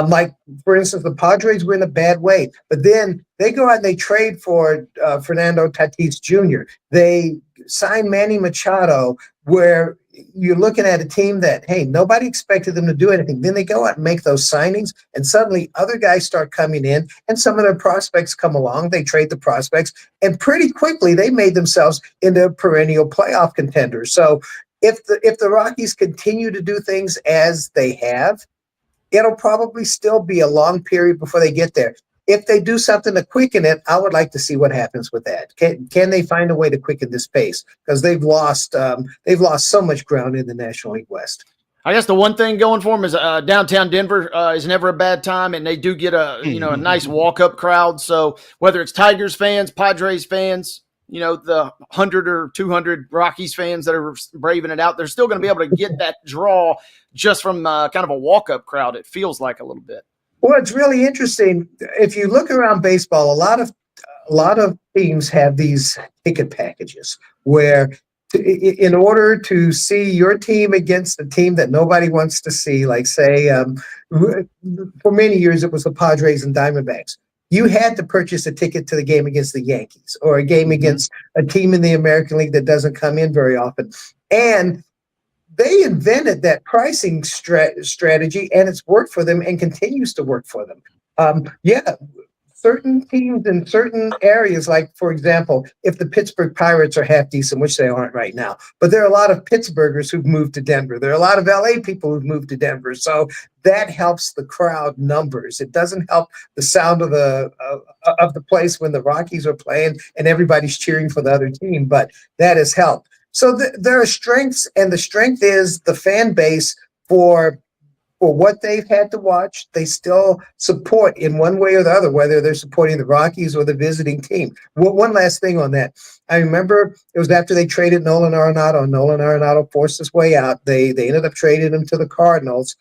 like for instance, the Padres were in a bad way, but then they go out and they trade for Fernando Tatis Jr. They sign Manny Machado, where you're looking at a team that, hey, nobody expected them to do anything. Then they go out and make those signings, and suddenly other guys start coming in, and some of their prospects come along. They trade the prospects, and pretty quickly they made themselves into perennial playoff contenders. So if the Rockies continue to do things as they have, it'll probably still be a long period before they get there. If they do something to quicken it, I would like to see what happens with that. Can they find a way to quicken this pace? Because they've lost so much ground in the National League West. I guess the one thing going for them is downtown Denver is never a bad time, and they do get a nice walk-up crowd. So whether it's Tigers fans, Padres fans, the 100 or 200 Rockies fans that are braving it out, they're still going to be able to get that draw just from kind of a walk-up crowd. It feels like a little bit. Well, it's really interesting. If you look around baseball, a lot of teams have these ticket packages where in order to see your team against a team that nobody wants to see, like say, for many years it was the Padres and Diamondbacks. You had to purchase a ticket to the game against the Yankees or a game against a team in the American League that doesn't come in very often. And they invented that pricing strategy, and it's worked for them and continues to work for them. Certain teams in certain areas, like, for example, if the Pittsburgh Pirates are half decent, which they aren't right now, but there are a lot of Pittsburghers who've moved to Denver. There are a lot of LA people who've moved to Denver. So that helps the crowd numbers. It doesn't help the sound of the place when the Rockies are playing and everybody's cheering for the other team, but that has helped. So there are strengths, and the strength is the fan base for what they've had to watch. They still support in one way or the other, whether they're supporting the Rockies or the visiting team. Well, one last thing on that. I remember it was after they traded Nolan Arenado. Nolan Arenado forced his way out. They ended up trading him to the Cardinals.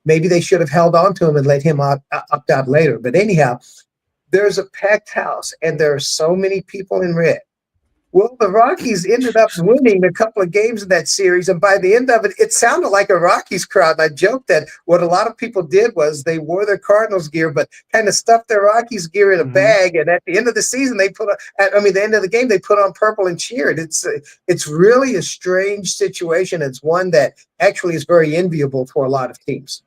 Maybe they should have held on to him and let him opt out later. But anyhow, there's a packed house, and there are so many people in red. Well, the Rockies ended up winning a couple of games in that series, and by the end of it, it sounded like a Rockies crowd. And I joked that what a lot of people did was they wore their Cardinals gear, but kind of stuffed their Rockies gear in a bag. And at the end of the season, the end of the game, they put on purple and cheered. It's really a strange situation. It's one that actually is very enviable for a lot of teams.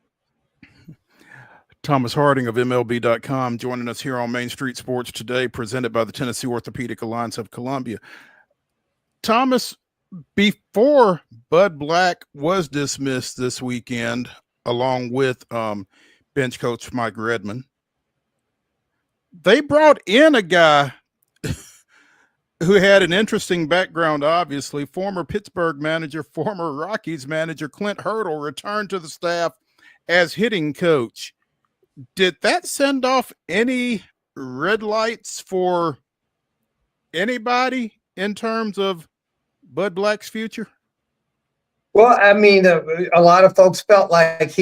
Thomas Harding of MLB.com joining us here on Main Street Sports today, presented by the Tennessee Orthopedic Alliance of Columbia. Thomas, before Bud Black was dismissed this weekend, along with bench coach Mike Redmond, they brought in a guy who had an interesting background, obviously. Former Pittsburgh manager, former Rockies manager Clint Hurdle returned to the staff as hitting coach. Did that send off any red lights for anybody in terms of Bud Black's future? Well, I mean, a lot of folks felt like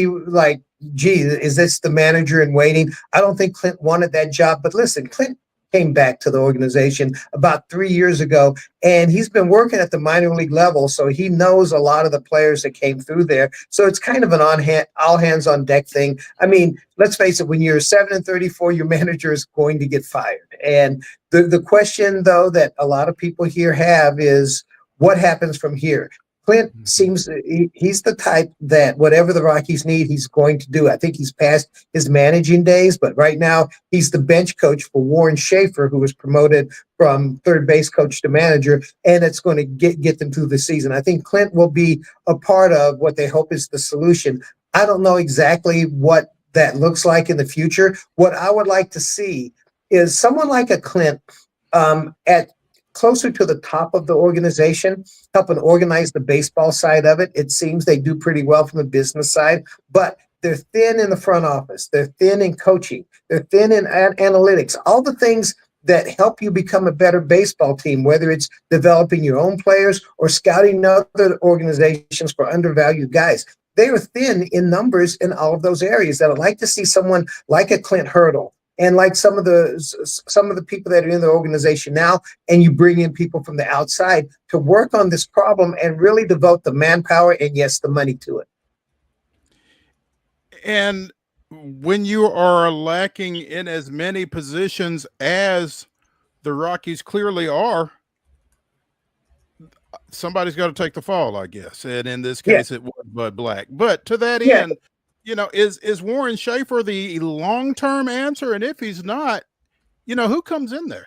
gee, is this the manager in waiting? I don't think Clint wanted that job. But listen, Clint came back to the organization about 3 years ago, and he's been working at the minor league level, so he knows a lot of the players that came through there. So it's kind of an all hands on deck thing. I mean, let's face it, when you're 7-34, your manager is going to get fired. And the question, though, that a lot of people here have is, what happens from here? Clint seems he's the type that whatever the Rockies need, he's going to do. I think he's past his managing days, but right now he's the bench coach for Warren Schaefer, who was promoted from third base coach to manager, and it's going to get them through the season. I think Clint will be a part of what they hope is the solution. I don't know exactly what that looks like in the future. What I would like to see is someone like a Clint at closer to the top of the organization, helping organize the baseball side of it. It seems they do pretty well from the business side, but they're thin in the front office. They're thin in coaching. They're thin in analytics, all the things that help you become a better baseball team, whether it's developing your own players or scouting other organizations for undervalued guys. They are thin in numbers in all of those areas that I'd like to see someone like a Clint Hurdle, and like some of the people that are in the organization now, and you bring in people from the outside to work on this problem and really devote the manpower and, yes, the money to it. And when you are lacking in as many positions as the Rockies clearly are, somebody's got to take the fall, I guess. And in this case, it was Bud Black. But to that end, is Warren Schaefer the long-term answer? And if he's not, who comes in there?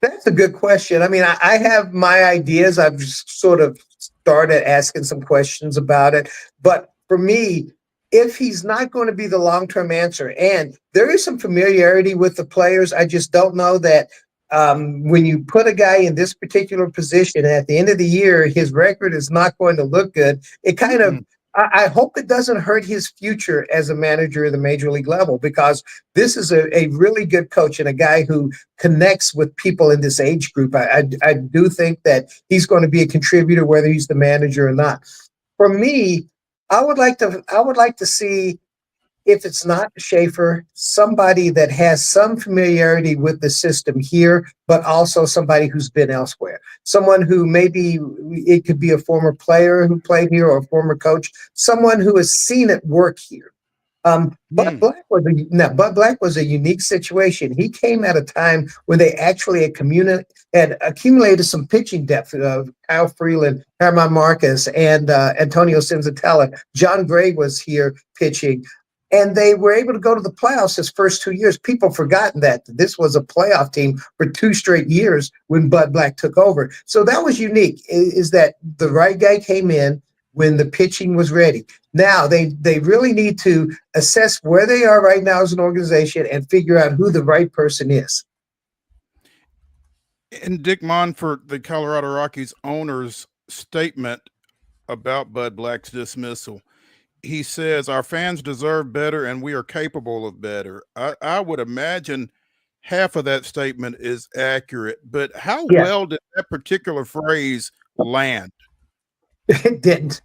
That's a good question. I mean, I have my ideas. I've just sort of started asking some questions about it. But for me, if he's not going to be the long-term answer, and there is some familiarity with the players, I just don't know that when you put a guy in this particular position, at the end of the year, his record is not going to look good. It kind of, I hope it doesn't hurt his future as a manager at the major league level, because this is a really good coach and a guy who connects with people in this age group. I do think that he's going to be a contributor, whether he's the manager or not. For me, I would like to see, if it's not Schaefer, somebody that has some familiarity with the system here, but also somebody who's been elsewhere. Someone who maybe it could be a former player who played here or a former coach, someone who has seen it work here. Bud Black was a unique situation. He came at a time when they actually had accumulated some pitching depth. Kyle Freeland, Herman Marquez, and Antonio Senzatella. John Gray was here pitching. And they were able to go to the playoffs his first 2 years. People forgotten that this was a playoff team for 2 straight years when Bud Black took over. So that was unique, is that the right guy came in when the pitching was ready. Now they really need to assess where they are right now as an organization and figure out who the right person is. And Dick Monfort, the Colorado Rockies owner's statement about Bud Black's dismissal, he says, our fans deserve better and we are capable of better. I would imagine half of that statement is accurate, but how well did that particular phrase land? It didn't.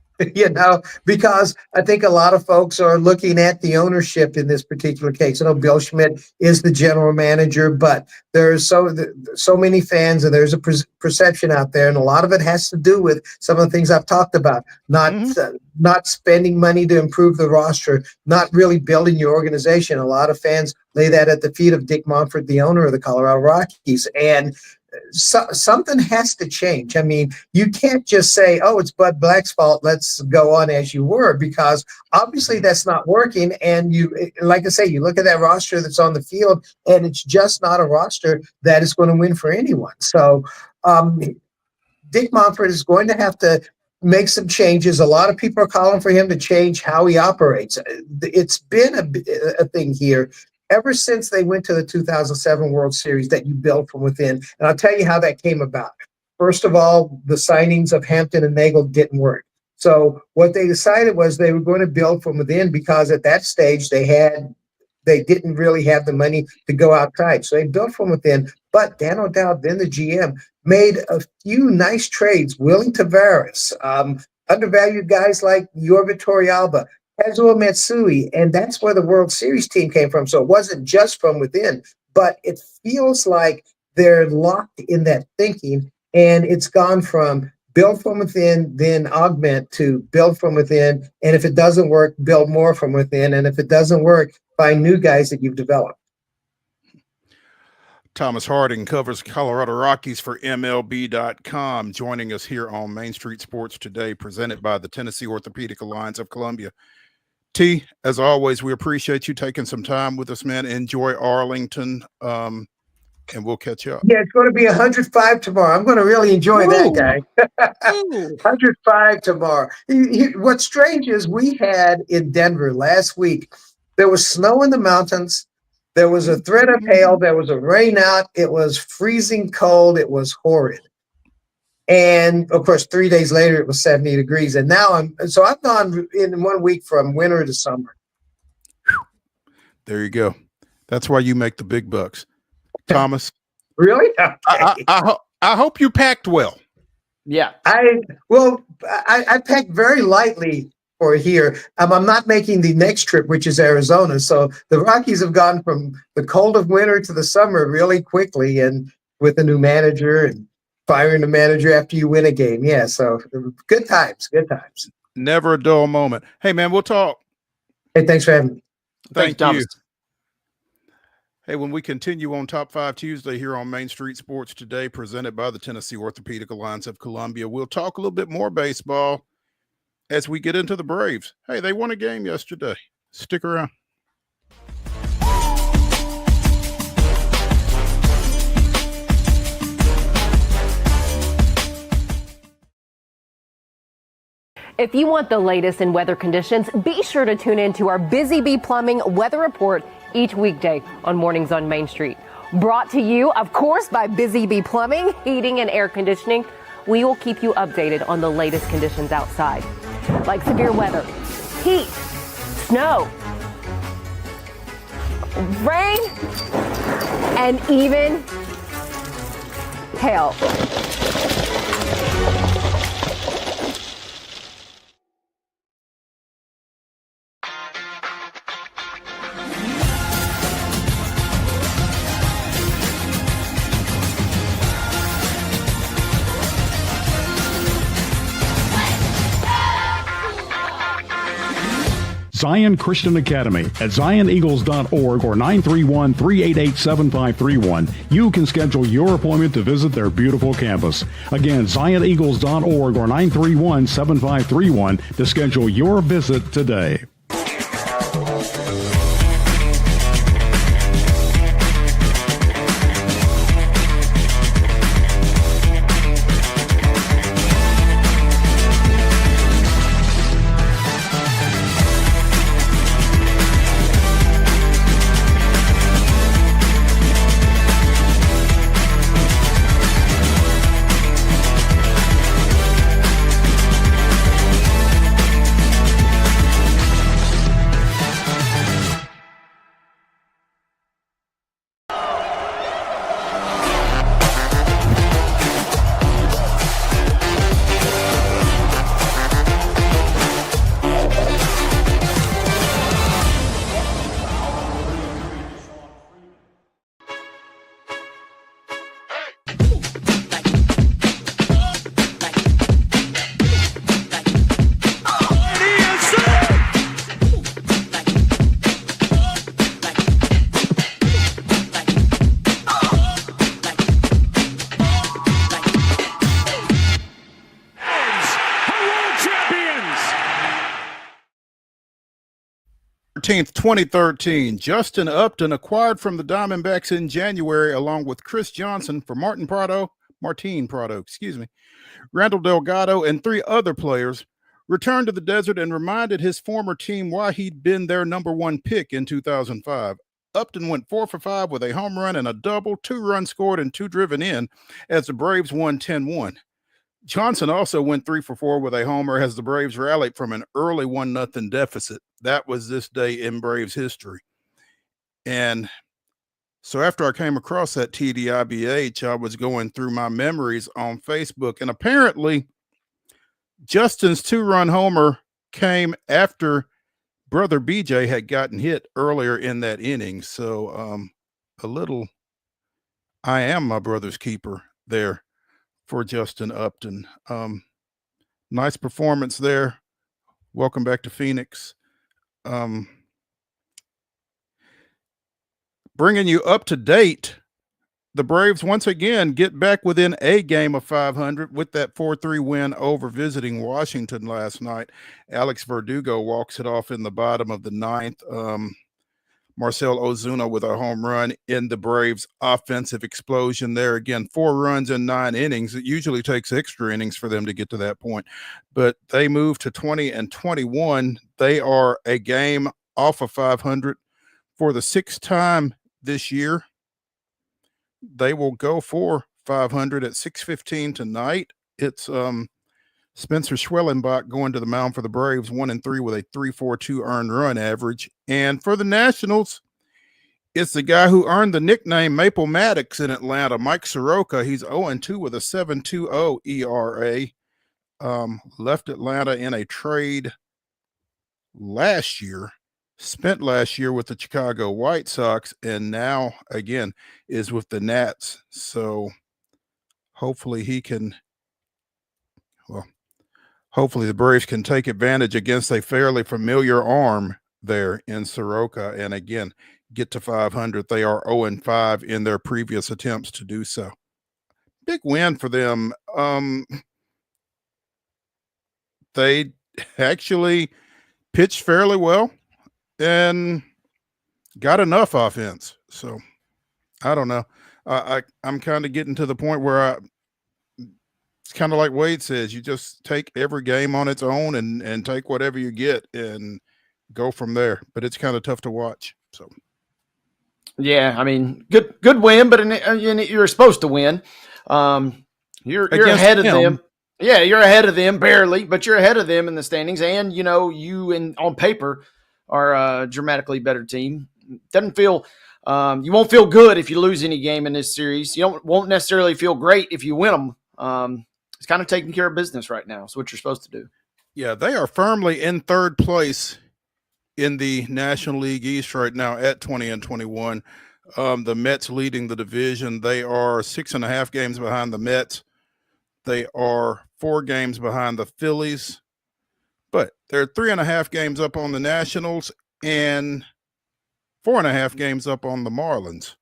Because I think a lot of folks are looking at the ownership in this particular case. I know Bill Schmidt is the general manager, but there's so many fans, and there's a perception out there, and a lot of it has to do with some of the things I've talked about, not spending money to improve the roster, not really building your organization. A lot of fans lay that at the feet of Dick Monfort, the owner of the Colorado Rockies, and something has to change. I mean, you can't just say, oh, it's Bud Black's fault, let's go on as you were, because obviously that's not working. And you, like I say, you look at that roster that's on the field, and it's just not a roster that is going to win for anyone. So Dick Monfort is going to have to make some changes. A lot of people are calling for him to change how he operates. It's been a thing here. ever since they went to the 2007 World Series that you build from within. And I'll tell you how that came about. First of all, the signings of Hampton and Nagel didn't work. So what they decided was they were going to build from within, because at that stage they didn't really have the money to go outside. So they built from within. But Dan O'Dowd, then the GM, made a few nice trades. Willie Tavares, undervalued guys like Yorvit Torrealba, Kazuo Matsui, and that's where the World Series team came from. So it wasn't just from within, but it feels like they're locked in that thinking, and it's gone from build from within, then augment, to build from within. And if it doesn't work, build more from within. And if it doesn't work, find new guys that you've developed. Thomas Harding covers Colorado Rockies for MLB.com, joining us here on Main Street Sports Today, presented by the Tennessee Orthopedic Alliance of Columbia. T, as always, we appreciate you taking some time with us, man. Enjoy Arlington, and we'll catch up. Yeah, it's going to be 105 tomorrow. I'm going to really enjoy that, guy. 105 tomorrow. What's strange is we had in Denver last week, there was snow in the mountains. There was a threat of hail. There was a rain out. It was freezing cold. It was horrid. And of course, 3 days later, it was 70 degrees. And now I've gone in 1 week from winter to summer. There you go. That's why you make the big bucks, Thomas. Really? Okay. I hope you packed well. Yeah. I packed very lightly for here. I'm not making the next trip, which is Arizona. So the Rockies have gone from the cold of winter to the summer really quickly, and with a new manager and firing the manager after you win a game. Yeah. So good times. Never a dull moment. Hey, man, we'll talk. Hey, thanks for having me. Thank Thanks, you. Thomas. Hey, when we continue on Top 5 Tuesday here on Main Street Sports Today, presented by the Tennessee Orthopedic Alliance of Columbia, we'll talk a little bit more baseball as we get into the Braves. Hey, they won a game yesterday. Stick around. If you want the latest in weather conditions, be sure to tune in to our Busy Bee Plumbing Weather Report each weekday on Mornings on Main Street. Brought to you, of course, by Busy Bee Plumbing, Heating and Air Conditioning. We will keep you updated on the latest conditions outside, like severe weather, heat, snow, rain, and even hail. Zion Christian Academy at zioneagles.org or 931-388-7531. You can schedule your appointment to visit their beautiful campus. Again, zioneagles.org or 931-7531 to schedule your visit today. Martin 2013, Justin Upton acquired from the Diamondbacks in January, along with Chris Johnson for Martin Prado, Randall Delgado, and 3 other players, returned to the desert and reminded his former team why he'd been their number 1 pick in 2005. Upton went 4 for 5 with a home run and a double, 2 runs scored and 2 driven in as the Braves won 10-1. Johnson also went 3 for 4 with a homer as the Braves rallied from an early 1-0 deficit. That was this day in Braves history. And so after I came across that TDIBH, I was going through my memories on Facebook, and apparently Justin's 2-run homer came after brother BJ had gotten hit earlier in that inning. So a little I am my brother's keeper there for Justin Upton. Nice performance there. Welcome back to Phoenix. Bringing you up to date, the Braves once again get back within a game of 500 with that 4-3 win over visiting Washington last night. Alex Verdugo walks it off in the bottom of the ninth. Marcel Ozuna with a home run in the Braves' offensive explosion there. Again, 4 runs in 9 innings. It usually takes extra innings for them to get to that point. But they move to 20-21. They are a game off of 500 for the 6th time this year. They will go for 500 at 6:15 tonight. It's Spencer Schwellenbach going to the mound for the Braves, 1-3 with a 3.42 earned run average. And for the Nationals, it's the guy who earned the nickname Maple Maddox in Atlanta, Mike Soroka. He's 0-2 with a 7.20 ERA. Left Atlanta in a trade last year, spent last year with the Chicago White Sox, and now again is with the Nats. So hopefully hopefully the Braves can take advantage against a fairly familiar arm there in Soroka, and again get to 500. They are 0-5 in their previous attempts to do so. Big win for them. They actually pitched fairly well and got enough offense. So I don't know. I'm kind of getting to the point where it's kind of like Wade says, you just take every game on its own and take whatever you get and go from there. But it's kind of tough to watch. So yeah, I mean, good win, but you're supposed to win. You're ahead of them. Yeah, you're ahead of them barely, but you're ahead of them in the standings, and you on paper are a dramatically better team. Doesn't feel you won't feel good if you lose any game in this series. You won't necessarily feel great if you win them. It's kind of taking care of business right now. It's what you're supposed to do. Yeah, they are firmly in third place in the National League East right now at 20-21. The Mets leading the division. They are 6.5 games behind the Mets. They are 4 games behind the Phillies, but they're 3.5 games up on the Nationals and 4.5 games up on the Marlins.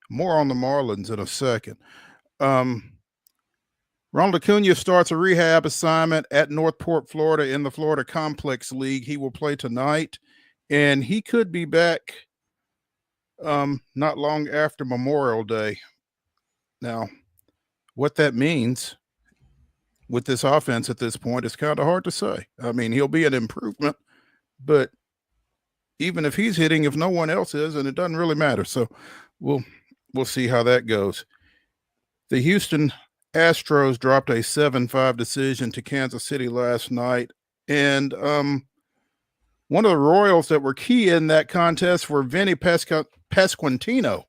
More on the Marlins in a second. Ronald Acuna starts a rehab assignment at Northport, Florida in the Florida Complex League. He will play tonight, and he could be back not long after Memorial Day. Now, what that means with this offense at this point is kind of hard to say. I mean, he'll be an improvement, but even if he's hitting, if no one else is, and it doesn't really matter. So we'll see how that goes. The Houston Astros dropped a 7-5 decision to Kansas City last night. And one of the Royals that were key in that contest were Vinny Pasquantino.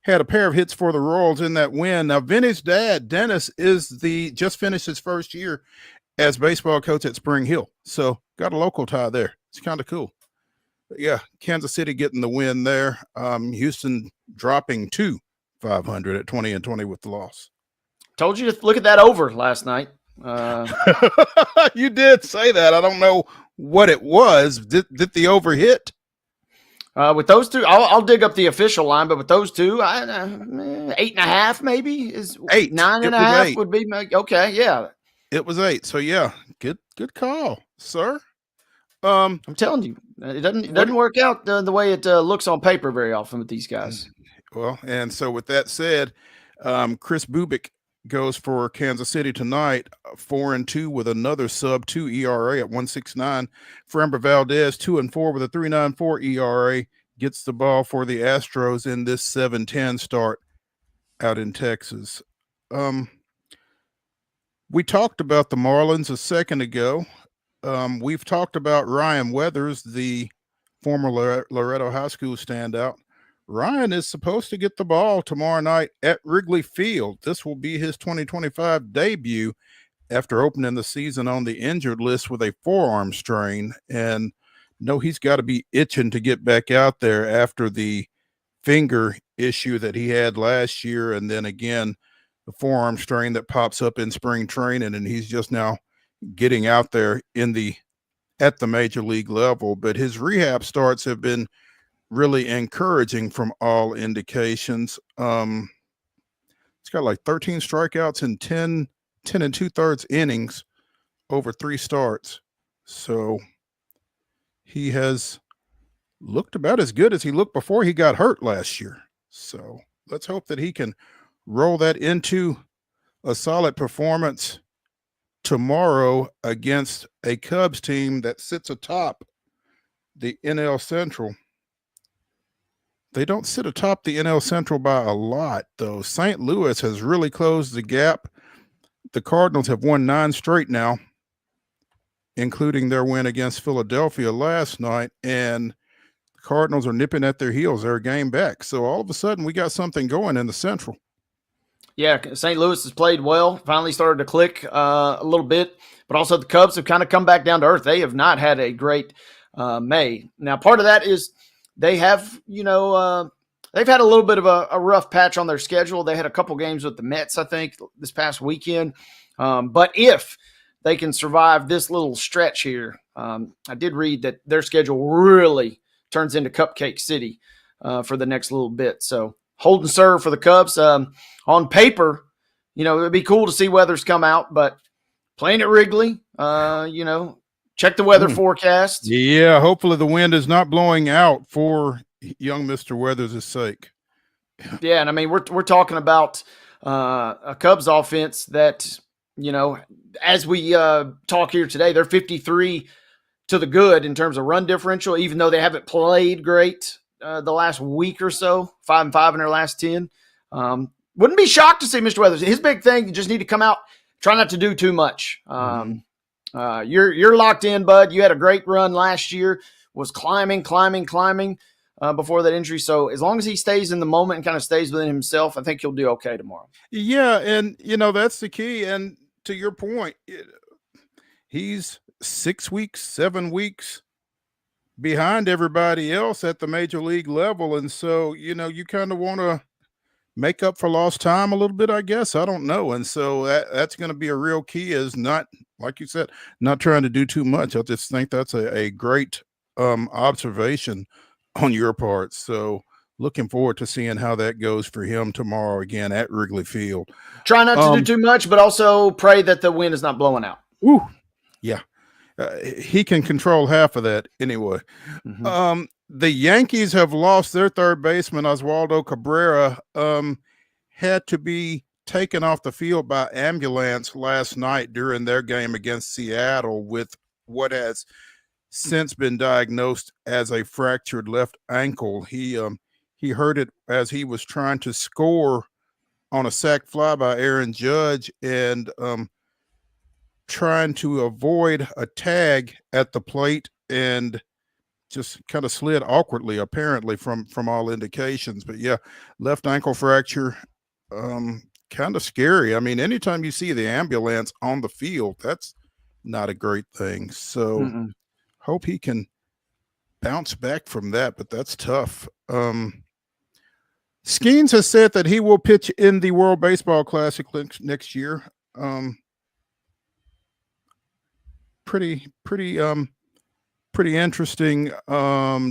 Had a pair of hits for the Royals in that win. Now, Vinny's dad, Dennis, just finished his first year as baseball coach at Spring Hill. So got a local tie there. It's kind of cool. But yeah, Kansas City getting the win there. Houston dropping to 500 at 20-20 with the loss. Told you to look at that over last night. You did say that. I don't know what it was. Did the over hit? With those two, I'll dig up the official line, but with those two, 8.5 maybe is 8. 9.5 would be okay. Yeah, it was 8. So yeah, good call, sir. I'm telling you, it doesn't work out the way it looks on paper very often with these guys. Well, and so with that said, Chris Bubik goes for Kansas City tonight, 4-2 with another sub-2 ERA at 1.69. Framber Valdez, 2-4 with a 3.94 ERA. gets the ball for the Astros in this 7-10 start out in Texas. We talked about the Marlins a second ago. We've talked about Ryan Weathers, the former Loretto High School standout. Ryan is supposed to get the ball tomorrow night at Wrigley Field. This will be his 2025 debut after opening the season on the injured list with a forearm strain. And no, he's got to be itching to get back out there after the finger issue that he had last year, and then again the forearm strain that pops up in spring training, and he's just now getting out there at the major league level. But his rehab starts have been really encouraging from all indications. He's got like 13 strikeouts in 10 2/3 innings over 3 starts. So he has looked about as good as he looked before he got hurt last year. So let's hope that he can roll that into a solid performance tomorrow against a Cubs team that sits atop the NL Central. They don't sit atop the NL Central by a lot, though. St. Louis has really closed the gap. The Cardinals have won 9 straight now, including their win against Philadelphia last night, and the Cardinals are nipping at their heels. They're a game back. So all of a sudden, we got something going in the Central. Yeah, St. Louis has played well, finally started to click a little bit, but also the Cubs have kind of come back down to earth. They have not had a great May. Now, part of that is they have, they've had a little bit of a rough patch on their schedule. They had a couple games with the Mets, I think, this past weekend. But if they can survive this little stretch here, I did read that their schedule really turns into Cupcake City for the next little bit. So hold and serve for the Cubs. On paper, it'd be cool to see Weathers come out, but playing at Wrigley, check the weather forecast. Yeah, hopefully the wind is not blowing out for young Mr. Weathers' sake. Yeah, and I mean, we're talking about a Cubs offense that, as we talk here today, they're 53 to the good in terms of run differential, even though they haven't played great the last week or so, 5-5 in their last 10. Wouldn't be shocked to see Mr. Weathers. His big thing, you just need to come out, try not to do too much. You're locked in, bud. You had a great run last year, was climbing before that injury. So as long as he stays in the moment and kind of stays within himself, I think he'll do okay tomorrow. Yeah, and, that's the key. And to your point, he's 6 weeks, 7 weeks behind everybody else at the major league level. And so, you kind of want to make up for lost time a little bit, I guess. I don't know. And so that's going to be a real key, is not, like you said, not trying to do too much. I just think that's a great observation on your part. So looking forward to seeing how that goes for him tomorrow again at Wrigley Field. Try not to do too much, but also pray that the wind is not blowing out. Ooh, yeah. He can control half of that anyway. Mm-hmm. The Yankees have lost their third baseman, Oswaldo Cabrera, had to be taken off the field by ambulance last night during their game against Seattle with what has since been diagnosed as a fractured left ankle. He hurt it as he was trying to score on a sac fly by Aaron Judge and trying to avoid a tag at the plate, and just kind of slid awkwardly, apparently, from all indications. But yeah, left ankle fracture, kind of scary. I mean, anytime you see the ambulance on the field, that's not a great thing. So hope he can bounce back from that, but that's tough. Skeens has said that he will pitch in the World Baseball Classic next year. Pretty interesting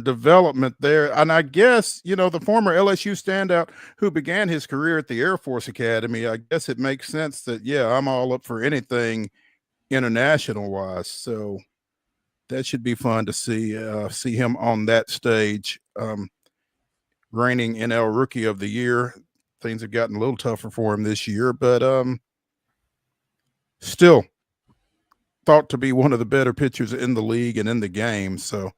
development there. And I guess, the former LSU standout who began his career at the Air Force Academy, I guess it makes sense that, I'm all up for anything international wise. So that should be fun to see him on that stage. Reigning NL Rookie of the Year. Things have gotten a little tougher for him this year, but still thought to be one of the better pitchers in the league and in the game. So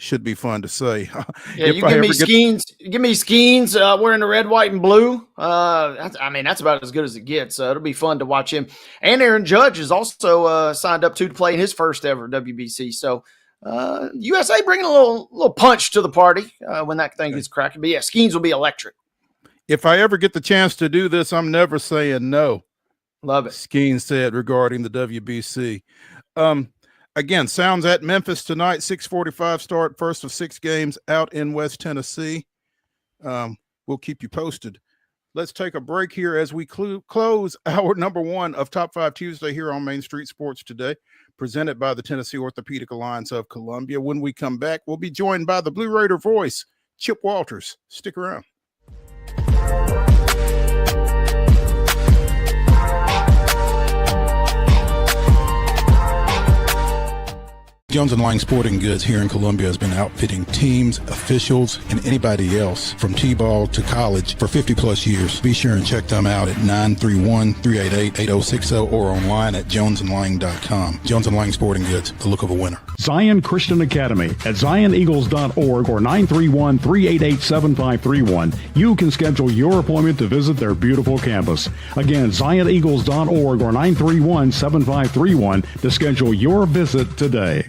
should be fun to say. Yeah, If you I give me ever get- Skeens. Give me Skeens wearing the red, white, and blue. That's about as good as it gets. It'll be fun to watch him. And Aaron Judge is also signed up to play in his first ever WBC. So USA bringing a little punch to the party when that thing gets cracking. But yeah, Skeens will be electric. If I ever get the chance to do this, I'm never saying no. Love it. Skeen said regarding the WBC. Again, Sounds at Memphis tonight, 6:45 start, first of 6 games out in West Tennessee. We'll keep you posted. Let's take a break here as we close our number 1 of Top 5 Tuesday here on Main Street Sports Today, presented by the Tennessee Orthopedic Alliance of Columbia. When we come back, we'll be joined by the Blue Raider voice, Chip Walters. Stick around. Jones & Lang Sporting Goods here in Columbia has been outfitting teams, officials, and anybody else from T-ball to college for 50 plus years. Be sure and check them out at 931-388-8060 or online at jonesandlang.com. Jones & Lang Sporting Goods, the look of a winner. Zion Christian Academy at zioneagles.org or 931-388-7531. You can schedule your appointment to visit their beautiful campus. Again, zioneagles.org or 931-7531 to schedule your visit today.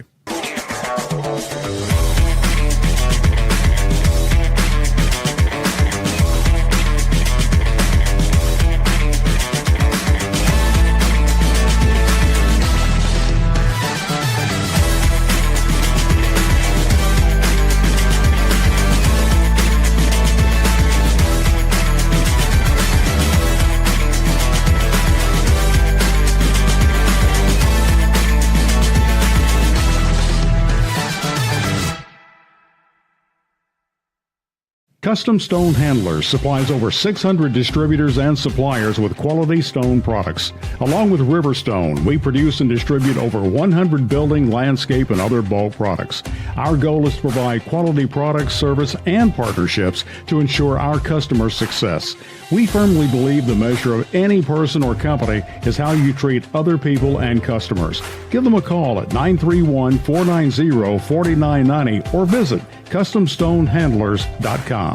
Custom Stone Handlers supplies over 600 distributors and suppliers with quality stone products. Along with Riverstone, we produce and distribute over 100 building, landscape, and other bulk products. Our goal is to provide quality products, service, and partnerships to ensure our customers' success. We firmly believe the measure of any person or company is how you treat other people and customers. Give them a call at 931-490-4990 or visit CustomStoneHandlers.com.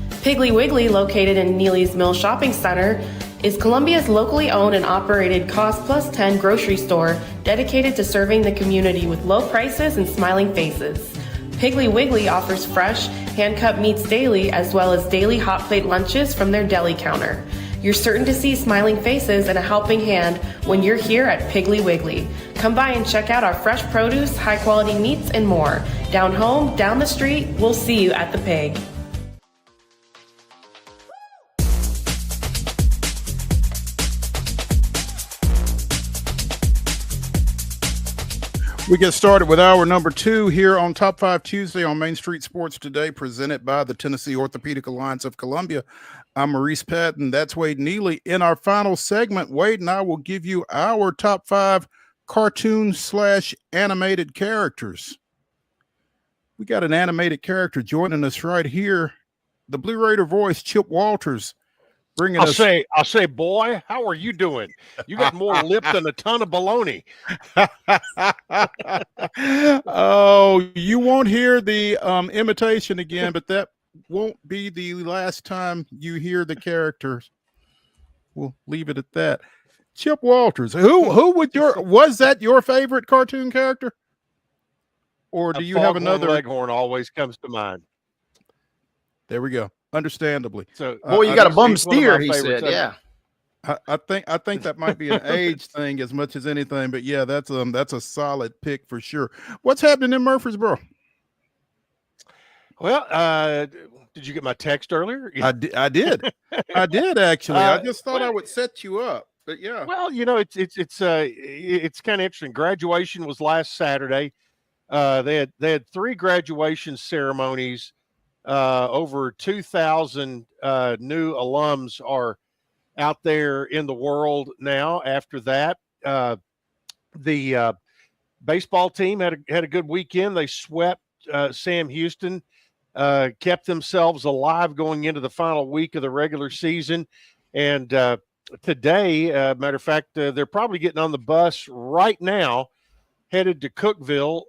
Piggly Wiggly, located in Neely's Mill Shopping Center, is Columbia's locally owned and operated Cost Plus 10 grocery store dedicated to serving the community with low prices and smiling faces. Piggly Wiggly offers fresh, hand-cut meats daily as well as daily hot plate lunches from their deli counter. You're certain to see smiling faces and a helping hand when you're here at Piggly Wiggly. Come by and check out our fresh produce, high-quality meats, and more. Down home, down the street, we'll see you at the Pig. We get started with hour number 2 here on Top 5 Tuesday on Main Street Sports Today, presented by the Tennessee Orthopedic Alliance of Columbia. I'm Maurice Patton. That's Wade Neely. In our final segment, Wade and I will give you our top 5 cartoon/animated characters. We got an animated character joining us right here. The Blue Raider voice, Chip Walters, bringing I'll us. say, boy, how are you doing? You got more lip than a ton of baloney. Oh, you won't hear the imitation again, but that won't be the last time you hear the characters. We'll leave it at that. Chip Walters, who was that your favorite cartoon character? Or do you have another? Leghorn always comes to mind. There we go. Understandably. So, boy, you got a bum steer, he said. Yeah. I think that might be an age thing as much as anything, but yeah, that's a solid pick for sure. What's happening in Murfreesboro? Well, did you get my text earlier? I did actually. I just thought I would set you up, but yeah. Well, it's kind of interesting. Graduation was last Saturday. They had 3 graduation ceremonies. Over 2,000 new alums are out there in the world now. After that, the baseball team had a good weekend. They swept Sam Houston, kept themselves alive going into the final week of the regular season. And today, matter of fact, they're probably getting on the bus right now, headed to Cookeville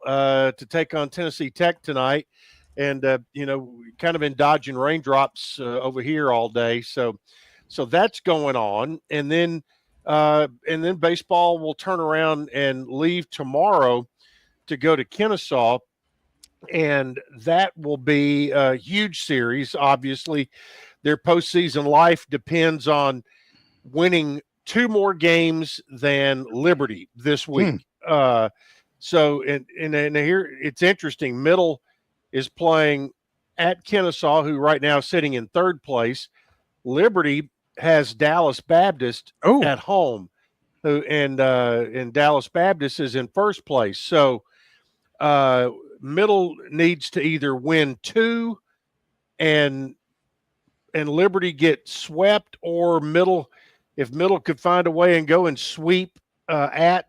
to take on Tennessee Tech tonight, and kind of been dodging raindrops over here all day. So that's going on, and then baseball will turn around and leave tomorrow to go to Kennesaw, and that will be a huge series. Obviously, their postseason life depends on winning 2 more games than Liberty this week. So here it's interesting. Middle is playing at Kennesaw, who right now is sitting in 3rd place. Liberty has Dallas Baptist at home, and Dallas Baptist is in 1st place. So Middle needs to either win 2 and Liberty get swept, or if Middle could find a way and go and sweep at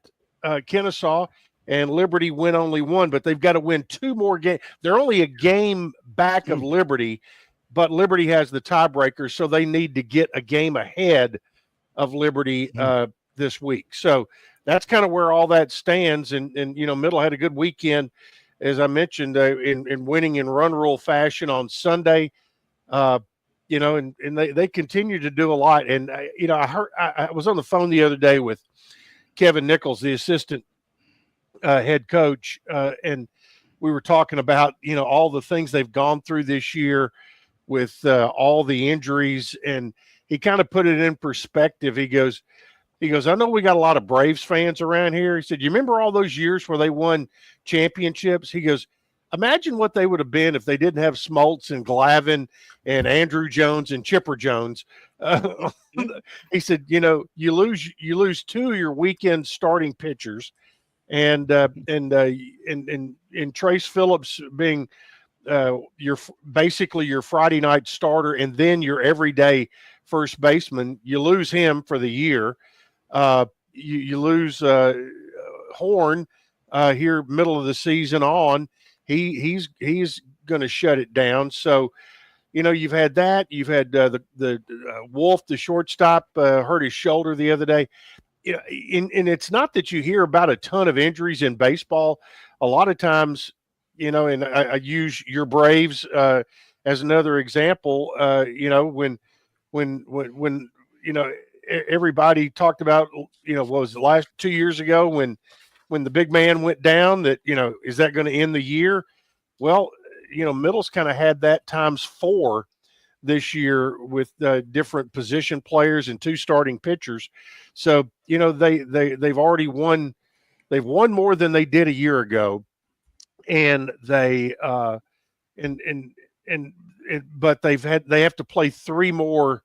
Kennesaw, and Liberty win only 1, but they've got to win 2 more games. They're only a game back of Liberty, but Liberty has the tiebreaker, so they need to get a game ahead of Liberty this week. So that's kind of where all that stands. And Middle had a good weekend, as I mentioned, in winning in run rule fashion on Sunday. And they continue to do a lot. And I was on the phone the other day with Kevin Nichols, the assistant head coach, and we were talking about all the things they've gone through this year with all the injuries, and he kind of put it in perspective. He goes, I know we got a lot of Braves fans around here. He said, you remember all those years where they won championships? He goes, imagine what they would have been if they didn't have Smoltz and Glavine and Andrew Jones and Chipper Jones. He said, you lose 2 of your weekend starting pitchers, and Trace Phillips being basically your Friday night starter, and then your everyday first baseman. You lose him for the year. You lose Horn here middle of the season on. He's going to shut it down. So, you've had that. You've had the Wolf, the shortstop, hurt his shoulder the other day. And it's not that you hear about a ton of injuries in baseball. A lot of times, and I use your Braves as another example. When everybody talked about, what was the last 2 years ago when the big man went down, that, is that going to end the year? Well, Middle's kind of had that times 4 this year with different position players and 2 starting pitchers. So, they've already won. They've won more than they did a year ago. And they but they have to play 3 more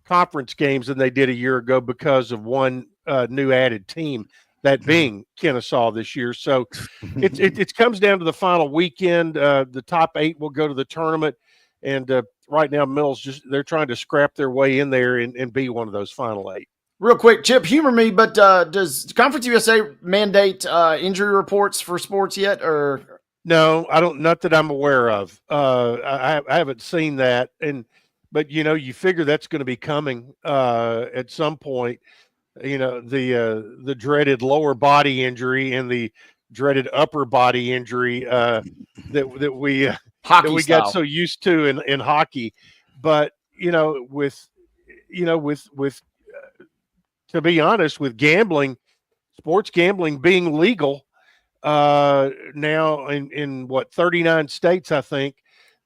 conference games than they did a year ago because of one new added team, that being Kennesaw this year. So it comes down to the final weekend. The top 8 will go to the tournament, and right now Mills they're trying to scrap their way in there and be one of those final 8. Real quick, Chip, humor me, but does Conference USA mandate injury reports for sports yet, or? No, I don't. Not that I'm aware of. I haven't seen that, but you figure that's going to be coming at some point. The dreaded lower body injury and the dreaded upper body injury that we got so used to in hockey. But with to be honest, with gambling, sports gambling being legal now in 39 states, I think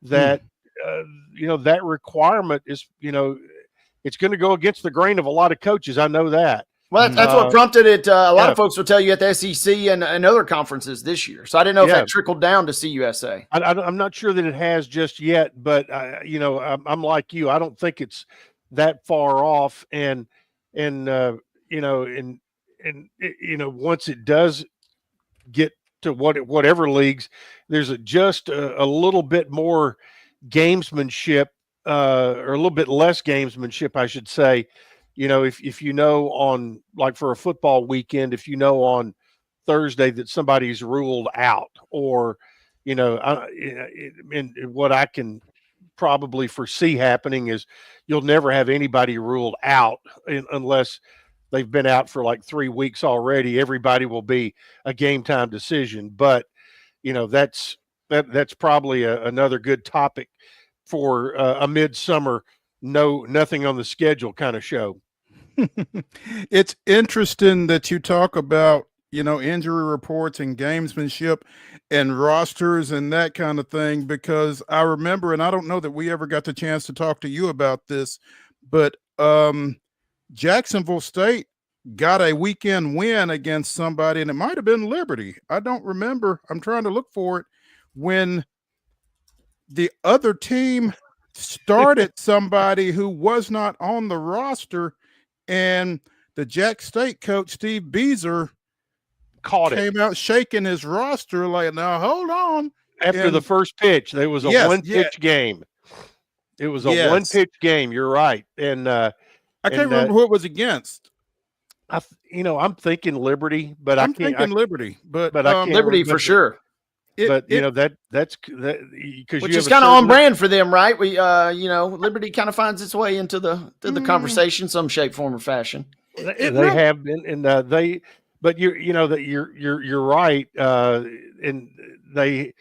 that that requirement is it's going to go against the grain of a lot of coaches. I know that. Well, that's what prompted it. A lot of folks will tell you at the SEC and other conferences this year. So I didn't know if that trickled down to CUSA. I'm not sure that it has just yet, but I'm like you. I don't think it's that far off. And once it does get to whatever leagues, there's just a little bit more gamesmanship, or a little bit less gamesmanship, I should say. If on, like, for a football weekend, if on Thursday that somebody's ruled out, or and what I can probably foresee happening is you'll never have anybody ruled out unless they've been out for like 3 weeks already, everybody will be a game time decision. But that's probably another good topic for a midsummer, nothing on the schedule kind of show. It's interesting that you talk about, injury reports and gamesmanship and rosters and that kind of thing, because I remember, and I don't know that we ever got the chance to talk to you about this, but Jacksonville State got a weekend win against somebody, and it might have been Liberty. I don't remember. I'm trying to look for it. When the other team started somebody who was not on the roster, and the Jack State coach, Steve Beazer, came out shaking his roster like, now hold on. After the first pitch, there was a one-pitch game. It was a one-pitch game. You're right. And I can't remember who it was against. I'm thinking Liberty, but I'm thinking Liberty, but I can't Liberty for sure. That's because which is kind of on brand for them, right? We, Liberty kind of finds its way into the conversation, some shape, form, or fashion. They have been, and but you're right, and they,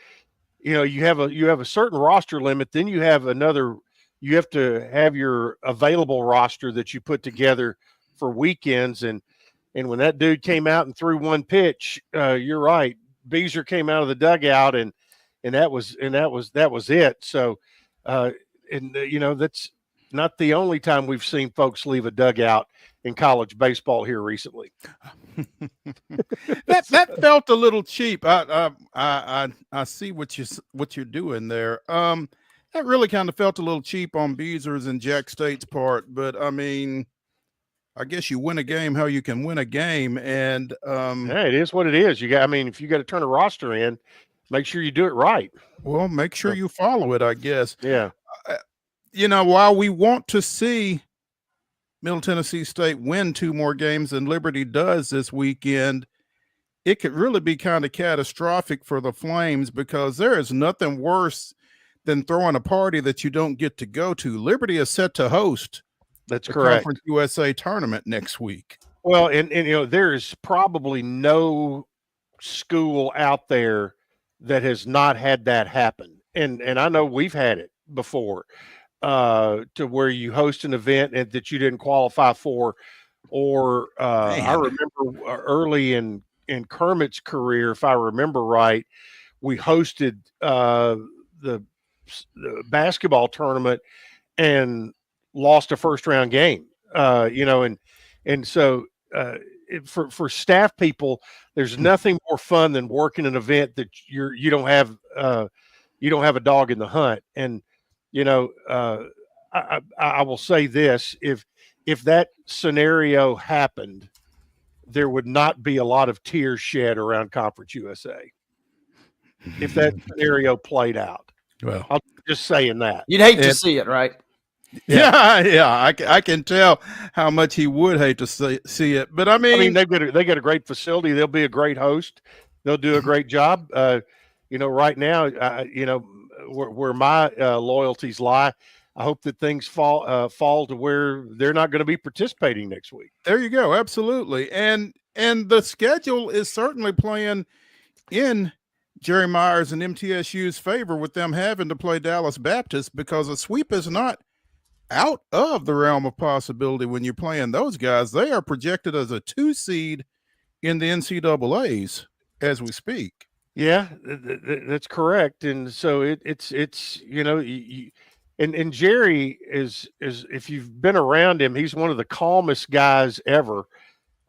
you have a certain roster limit. Then you have another. You have to have your available roster that you put together for weekends, and when that dude came out and threw one pitch, you're right. Beazer came out of the dugout, and that was it. So, that's not the only time we've seen folks leave a dugout in college baseball here recently. that felt a little cheap. I see what you're doing there. That really kind of felt a little cheap on Beazer's and Jack State's part, but I mean, I guess you win a game how you can win a game, and it is what it is. If you got to turn a roster in, make sure you do it right. Well, make sure you follow it, I guess. Yeah. While we want to see Middle Tennessee State win 2 more games than Liberty does this weekend, it could really be kind of catastrophic for the Flames, because there is nothing worse than throwing a party that you don't get to go to. Liberty is set to host the Conference USA tournament next week. Well, and there is probably no school out there that has not had that happen. And I know we've had it before, to where you host an event that you didn't qualify for, or I remember early in Kermit's career, if I remember right, we hosted the basketball tournament and lost a first round game, and so for staff people, there's nothing more fun than working an event that you don't have a dog in the hunt. And I will say this: if that scenario happened, there would not be a lot of tears shed around Conference USA if that scenario played out. Well, I'm just saying that. You'd hate to see it, right? Yeah. I can tell how much he would hate to see it. But I mean they got a great facility. They'll be a great host. They'll do a great job. Right now, where my loyalties lie, I hope that things fall to where they're not going to be participating next week. There you go. Absolutely. And the schedule is certainly playing in Jerry Myers and MTSU's favor, with them having to play Dallas Baptist, because a sweep is not out of the realm of possibility when you're playing those guys. They are projected as a 2 seed in the NCAAs as we speak. Yeah, that's correct. And so it's and Jerry is if you've been around him, he's one of the calmest guys ever.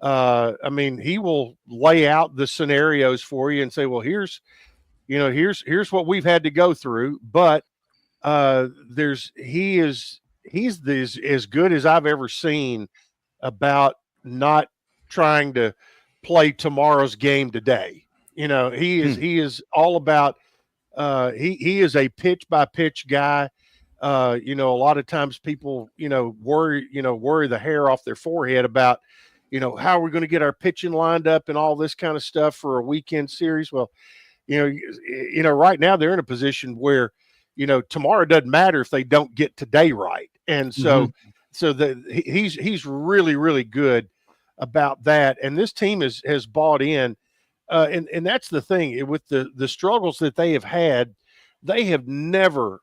He will lay out the scenarios for you and say, well, here's what we've had to go through, but he's as good as I've ever seen about not trying to play tomorrow's game today. He is all about he is a pitch by pitch guy. A lot of times people worry the hair off their forehead about how we're going to get our pitching lined up and all this kind of stuff for a weekend series. Well, right now they're in a position where tomorrow doesn't matter if they don't get today right. And so he's really, really good about that. And this team has bought in, and that's the thing with the struggles that they have had. They have never,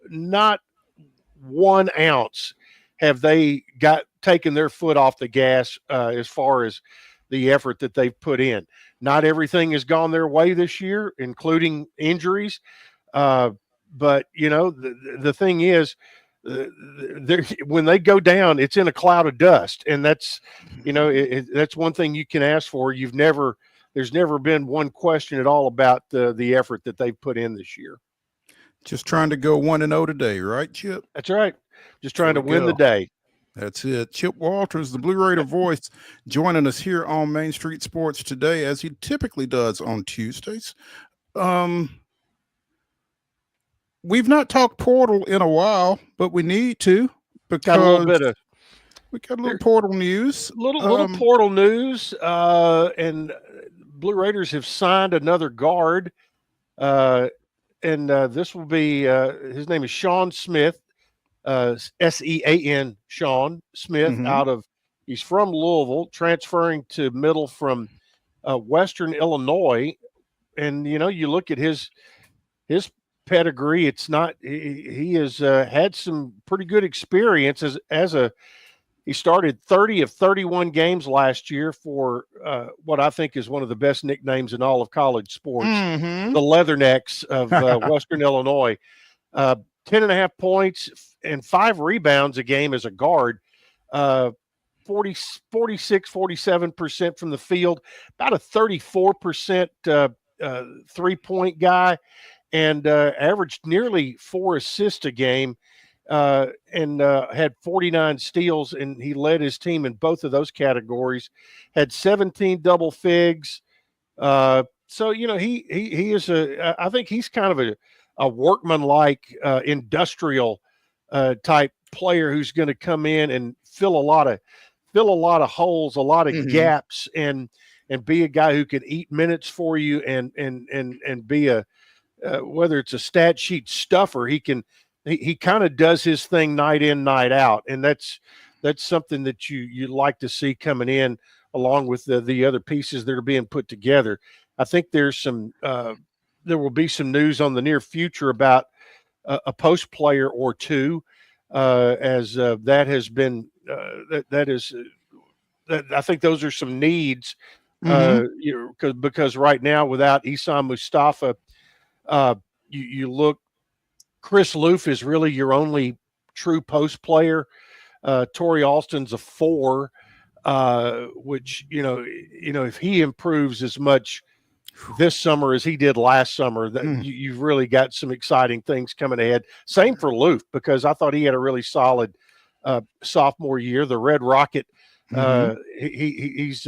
not 1 ounce, have they got taken their foot off the gas as far as the effort that they've put in. Not everything has gone their way this year, including injuries. But the thing is, when they go down, it's in a cloud of dust, and that's that's one thing you can ask for. There's never been one question at all about the effort that they've put in this year. Just trying to go 1-0 today, right, Chip? That's right. Just trying to win the day. That's it. Chip Walters, the Blue Raider voice, joining us here on Main Street Sports today, as he typically does on Tuesdays. We've not talked portal in a while, but we need to, because we got a little portal news. Little portal news, and Blue Raiders have signed another guard, and this will be his name is Sean Smith. Sean Sean Smith, he's from Louisville, transferring to Middle from Western Illinois. And you look at his pedigree, it's not, he has had some pretty good experience he started 30 of 31 games last year for what I think is one of the best nicknames in all of college sports, the Leathernecks of Western Illinois. 10.5 points and 5 rebounds a game as a guard, 47% from the field, about a 34% 3-point guy, and averaged nearly 4 assists a game, and had 49 steals, and he led his team in both of those categories, had 17 double figs. So, he is I think he's kind of a workman-like, industrial type player who's going to come in and fill a lot of holes, a lot of gaps, and be a guy who can eat minutes for you, and be a whether it's a stat sheet stuffer, he kind of does his thing night in, night out, and that's something that you like to see coming in along with the other pieces that are being put together. I think there's some. There will be some news on the near future about a post player or two, as that has been that I think those are some needs, because right now without Isam Mustafa, you look, Chris Loof is really your only true post player. Torrey Alston's a 4, which if he improves as much this summer as he did last summer, that you've really got some exciting things coming ahead. Same for Loof, because I thought he had a really solid sophomore year. The Red Rocket, he's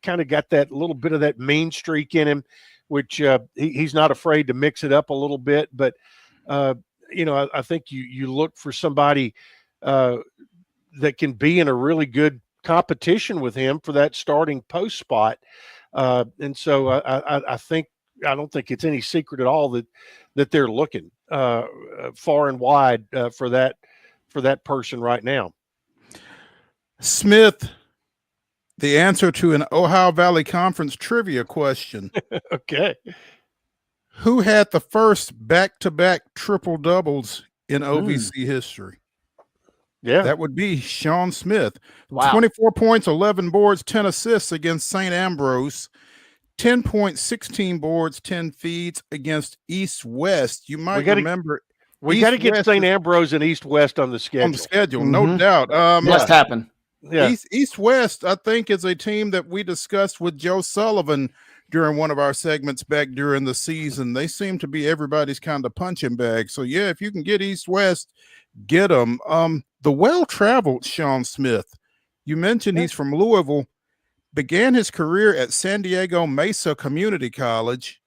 kind of got that little bit of that mean streak in him, which he's not afraid to mix it up a little bit. But I think you look for somebody that can be in a really good competition with him for that starting post spot. And so I don't think it's any secret at all that they're looking far and wide for that person right now. Smith, the answer to an Ohio Valley Conference trivia question. Okay. Who had the first back-to-back triple doubles in OVC history? Yeah, that would be Sean Smith. Wow. 24 points, 11 boards, 10 assists against St. Ambrose. 10 points, 16 boards, 10 feeds against East West. You might remember. We got to get St. Ambrose and East West on the schedule. No doubt. Must happen. Yeah. East West, I think, is a team that we discussed with Joe Sullivan during one of our segments back during the season. They seem to be everybody's kind of punching bag. So, yeah, if you can get East West, get them. The well-traveled Sean Smith, you mentioned he's from Louisville, began his career at San Diego Mesa Community College,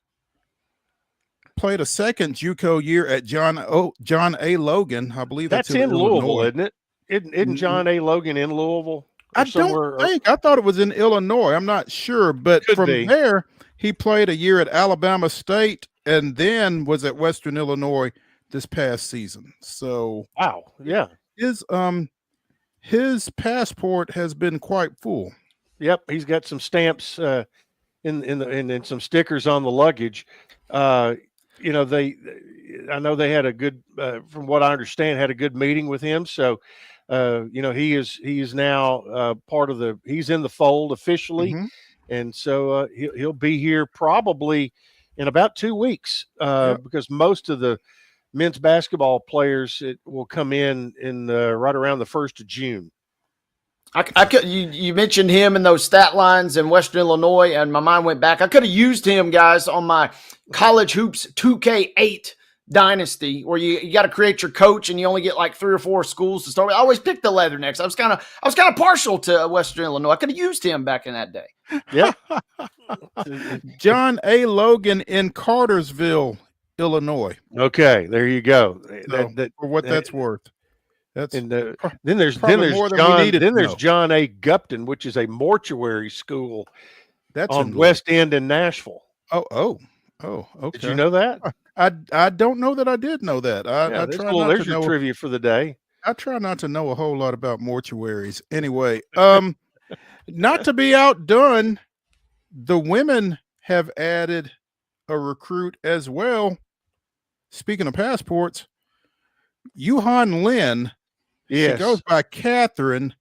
played a second JUCO year at John A. Logan. I believe that's in Louisville, isn't it? Isn't John A. Logan in Louisville? I thought it was in Illinois. I'm not sure, but there he played a year at Alabama State and then was at Western Illinois this past season. So wow, yeah. His passport has been quite full. Yep, he's got some stamps in some stickers on the luggage. You know, I know they had a good, from what I understand, had a good meeting with him. So, you know, he is now part of he's in the fold officially, Mm-hmm. and so he'll be here probably in about 2 weeks Yep. because most of the men's basketball players will come in right around the 1st of June. I could you mentioned him and those stat lines in Western Illinois, and my mind went back. I could have used him, guys, on my college hoops 2K8 dynasty, where you got to create your coach and you only get like 3 or 4 schools to start with. I always picked the Leathernecks. I was kind of partial to Western Illinois. I could have used him back in that day. Yeah. John A. Logan in Cartersville, Illinois. Okay, there you go. So, for what that's worth. That's and then there's more than we needed to know. John A. Gupton, which is a mortuary school that's on West End in Nashville. Oh, okay. Did you know that? I don't know that I did know that. I try not there's to your know trivia for the day. I try not to know a whole lot about mortuaries. Anyway, not to be outdone, the women have added a recruit as well. Speaking of passports, Yuhan Lin, yes. She goes by Catherine,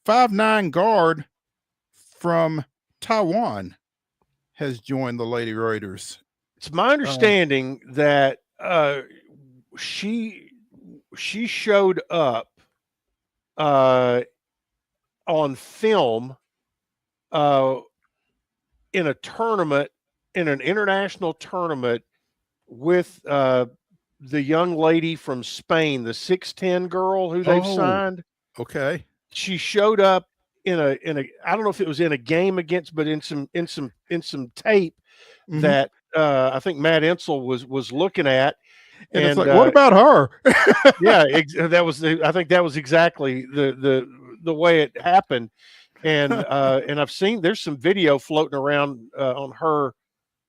5'9" guard from Taiwan, has joined the Lady Raiders. It's my understanding that she showed up on film in a tournament, in an international tournament with the young lady from Spain, the 6'10" girl who they've signed. Okay. She showed up in a I don't know if it was in a game against, but in some tape that I think Matt Insel was looking at. And it's like, what about her? Yeah, I think that was exactly the way it happened. And and I've seen there's some video floating around on her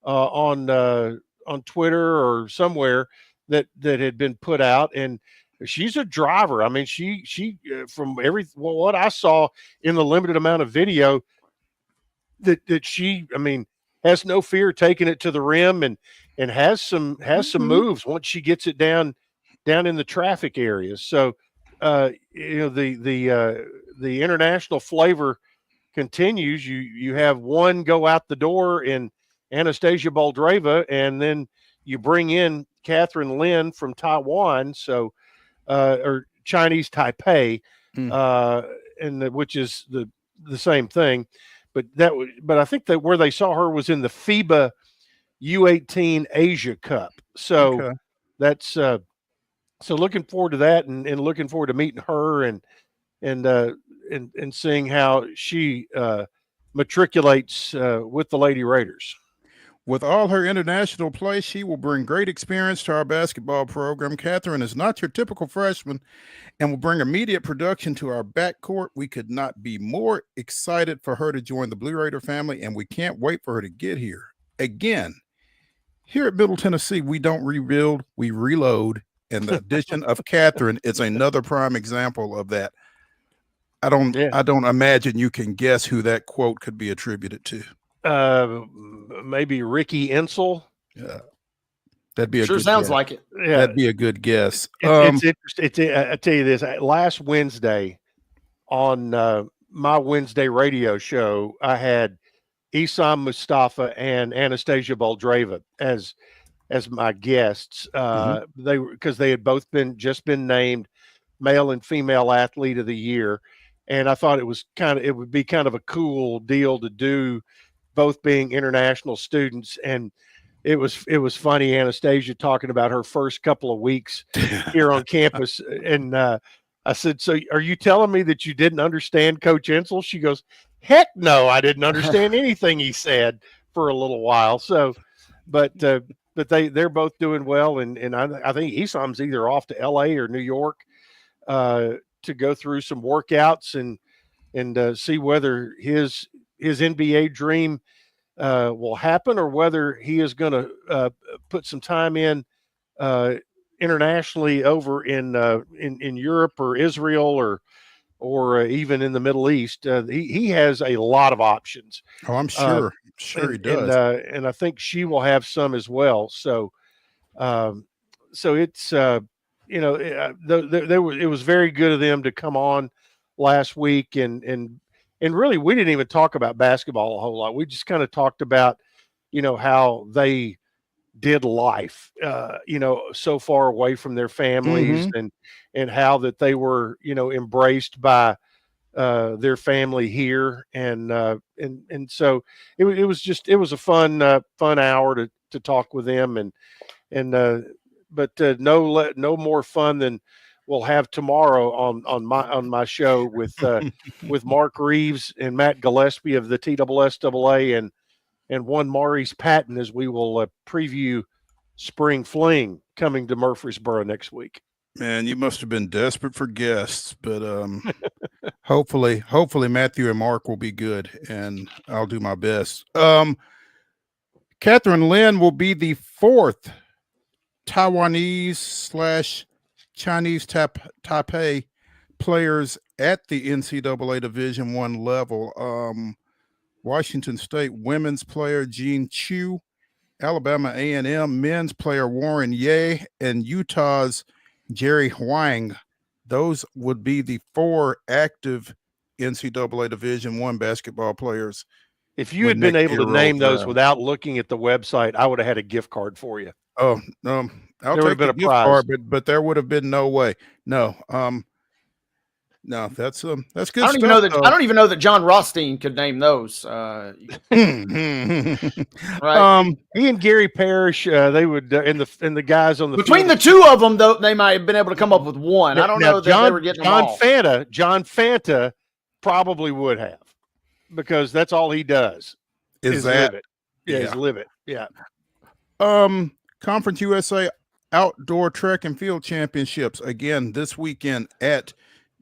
on Twitter or somewhere that had been put out, and she's a driver. I mean, she from what I saw in the limited amount of video that she, I mean, has no fear taking it to the rim and has some moves once she gets it down in the traffic areas. So you know, the international flavor continues. You have one go out the door in Anastasia Boldreva, and then you bring in Catherine Lin from Taiwan, so or Chinese Taipei, and which is the same thing. But I think that where they saw her was in the FIBA U18 Asia Cup. So that's so looking forward to that, and looking forward to meeting her and seeing how she matriculates with the Lady Raiders. With all her international play, she will bring great experience to our basketball program. Catherine is not your typical freshman and will bring immediate production to our backcourt. We could not be more excited for her to join the Blue Raider family, and we can't wait for her to get here. Again, here at Middle Tennessee, we don't rebuild, we reload, and the addition of Catherine is another prime example of that. I don't imagine you can guess who that quote could be attributed to. Maybe Ricky Insel. Yeah, that'd be a sure good sounds guess. like it. Yeah, that'd be a good guess. It's interesting. I tell you this: last Wednesday on my Wednesday radio show, I had Isam Mustafa and Anastasia Boldreva as my guests. Because they had both been named male and female athlete of the year, and I thought it would be kind of a cool deal to do, both being international students. And it was funny, Anastasia talking about her first couple of weeks here on campus. And I said, so are you telling me that you didn't understand Coach Insel? She goes, heck no, I didn't understand anything he said for a little while. So, but they're both doing well. And I think Isam's either off to LA or New York to go through some workouts and see whether his NBA dream will happen, or whether he is going to put some time in internationally over in Europe or Israel or or even in the Middle East. He has a lot of options. Oh, I'm sure he does. And I think she will have some as well. So, so it's it was very good of them to come on last week, and really we didn't even talk about basketball a whole lot. We just kind of talked about how they did life, so far away from their families, and how that they were embraced by their family here, and so it was a fun hour to talk with them, and but no more fun than we'll have tomorrow on my show with Mark Reeves and Matt Gillespie of the TSSAA and one Maurice Patton, as we will preview Spring Fling coming to Murfreesboro next week. Man, you must have been desperate for guests, but hopefully Matthew and Mark will be good, and I'll do my best. Catherine Lin will be the 4th Taiwanese/Chinese Taipei players at the NCAA Division I level. Washington State women's player Jean Chu, Alabama A&M men's player Warren Ye, and Utah's Jerry Huang. Those would be the 4 active NCAA Division I basketball players. If you had been able to name those without looking at the website, I would have had a gift card for you. Oh, I'll take a gift card, but there would have been no way. No, that's good I don't even know that John Rothstein could name those. Right? He and Gary Parrish, they would, and the guys on the between field, the two of them, though, they might have been able to come up with one. I don't know that they were getting them all. John Fanta probably would have, because that's all he does is live it. Is live it. Yeah. Conference USA Outdoor Track and Field Championships again this weekend at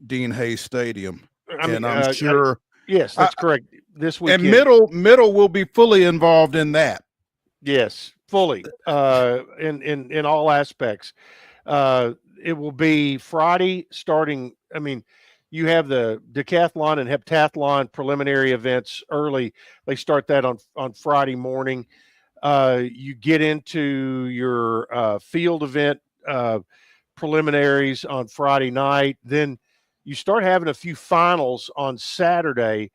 Dean Hayes Stadium. I'm sure. Yes, that's correct. This weekend. And middle will be fully involved in that. Yes, fully. In all aspects. It will be Friday starting. I mean, you have the decathlon and heptathlon preliminary events early. They start that on Friday morning. You get into your field event preliminaries on Friday night. Then you start having a few finals on Saturday.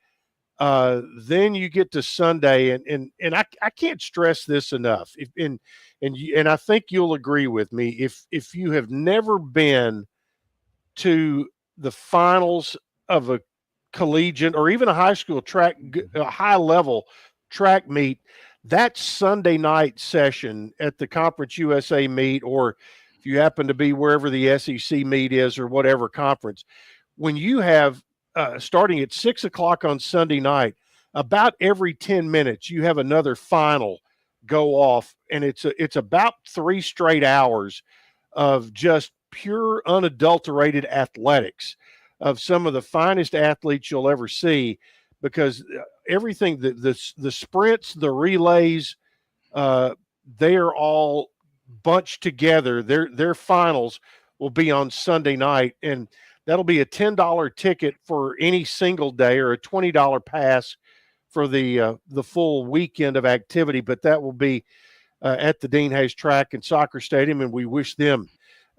Then you get to Sunday, and I can't stress this enough. And I think you'll agree with me. If you have never been to the finals of a collegiate or even a high school track, a high level track meet, that Sunday night session at the Conference USA meet, or if you happen to be wherever the SEC meet is or whatever conference, when you have starting at 6:00 on Sunday night, about every 10 minutes, you have another final go off, and it's about 3 straight hours of just pure unadulterated athletics of some of the finest athletes you'll ever see, because everything, the sprints, the relays, they are all bunched together. Their finals will be on Sunday night, and that'll be a $10 ticket for any single day or a $20 pass for the full weekend of activity. But that will be at the Dean Hayes Track and Soccer Stadium, and we wish them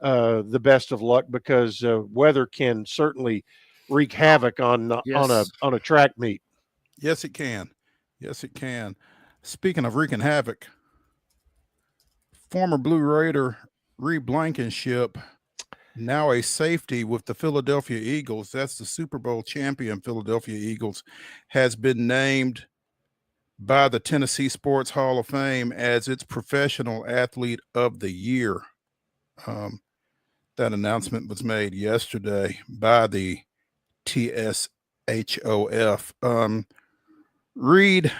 the best of luck, because weather can certainly wreak havoc on a track meet. Yes, it can. Yes, it can. Speaking of wreaking havoc, former Blue Raider Reed Blankenship, now a safety with the Philadelphia Eagles, that's the Super Bowl champion Philadelphia Eagles, has been named by the Tennessee Sports Hall of Fame as its Professional Athlete of the Year. That announcement was made yesterday by the TSHOF. Reed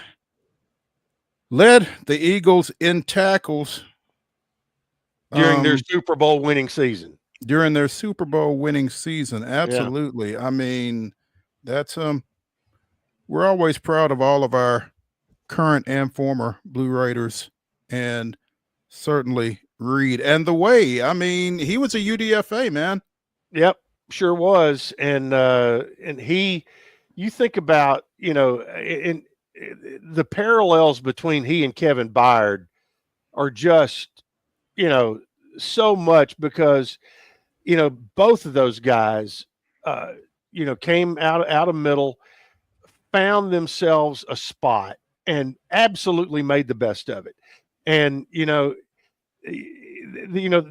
led the Eagles in tackles during their Super Bowl winning season. Absolutely. Yeah. I mean, that's we're always proud of all of our current and former Blue Raiders, and certainly Reed. And the way, I mean, he was a UDFA, man. Yep. sure was. And you think about, in the parallels between he and Kevin Byard are just, so much because, both of those guys, came out of middle, found themselves a spot and absolutely made the best of it. And,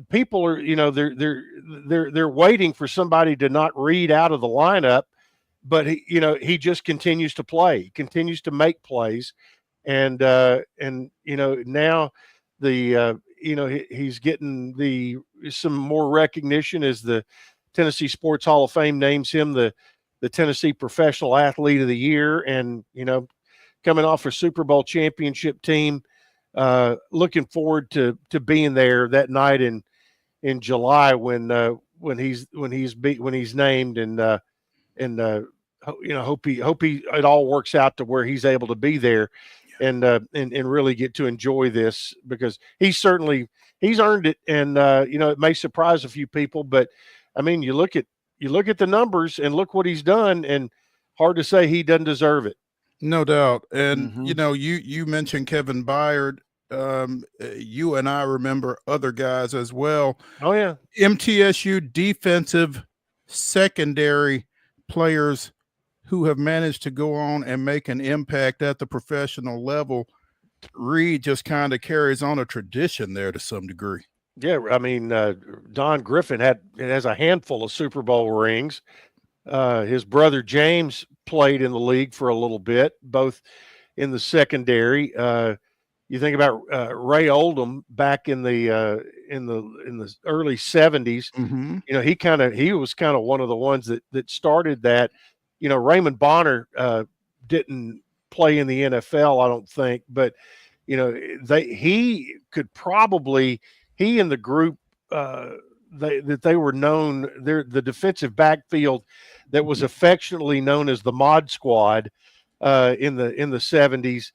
people are, they're waiting for somebody to not read out of the lineup, but he just continues to play, continues to make plays. And now he's getting some more recognition as the Tennessee Sports Hall of Fame names him the Tennessee Professional Athlete of the Year. And, coming off a Super Bowl championship team, looking forward to being there that night in July when he's named, and hope it all works out to where he's able to be there and really get to enjoy this, because he's earned it. And it may surprise a few people, but I mean, you look at the numbers and look what he's done, and hard to say he doesn't deserve it. No doubt. And you mentioned Kevin Byard. You and I remember other guys as well. Oh yeah, MTSU defensive secondary players who have managed to go on and make an impact at the professional level. Reed just kind of carries on a tradition there to some degree. Yeah, I mean, Don Griffin has a handful of Super Bowl rings. His brother James played in the league for a little bit, both in the secondary. You think about Ray Oldham back in the early 70s. Mm-hmm. He was kind of one of the ones that started that. Raymond Bonner didn't play in the NFL, I don't think, but he and the group they were known, the defensive backfield that was affectionately known as the Mod Squad in the 70s.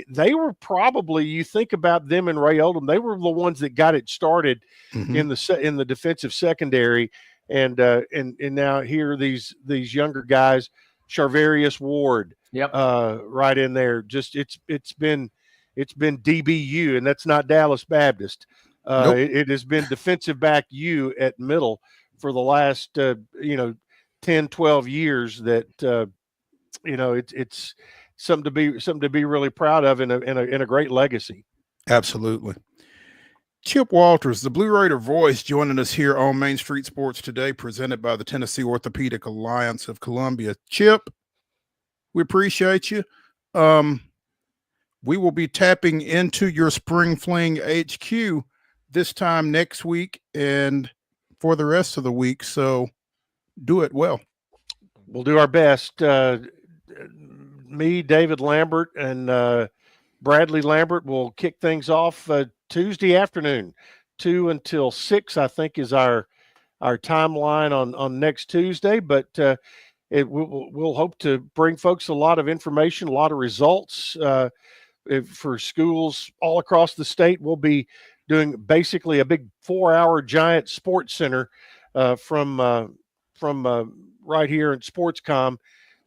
They were probably, you think about them and Ray Oldham, they were the ones that got it started in the defensive secondary. And now here these younger guys, Charvarius Ward, right in there. Just it's been DBU, and that's not Dallas Baptist. Nope. It has been defensive back U at middle for the last 10, 12 years. That it's something to be really proud of, and a great legacy. Absolutely. Chip Walters, the Blue Raider voice, joining us here on Main Street Sports today, presented by the Tennessee Orthopedic Alliance of Columbia. Chip, we appreciate you. We will be tapping into your Spring Fling HQ this time next week and for the rest of the week, so do it well. We'll do our best. Me, David Lambert, and Bradley Lambert will kick things off Tuesday afternoon, 2 until 6, I think, is our timeline on next Tuesday. But we'll hope to bring folks a lot of information, a lot of results for schools all across the state. We'll be doing basically a big 4-hour giant sports center from right here in Sportscom,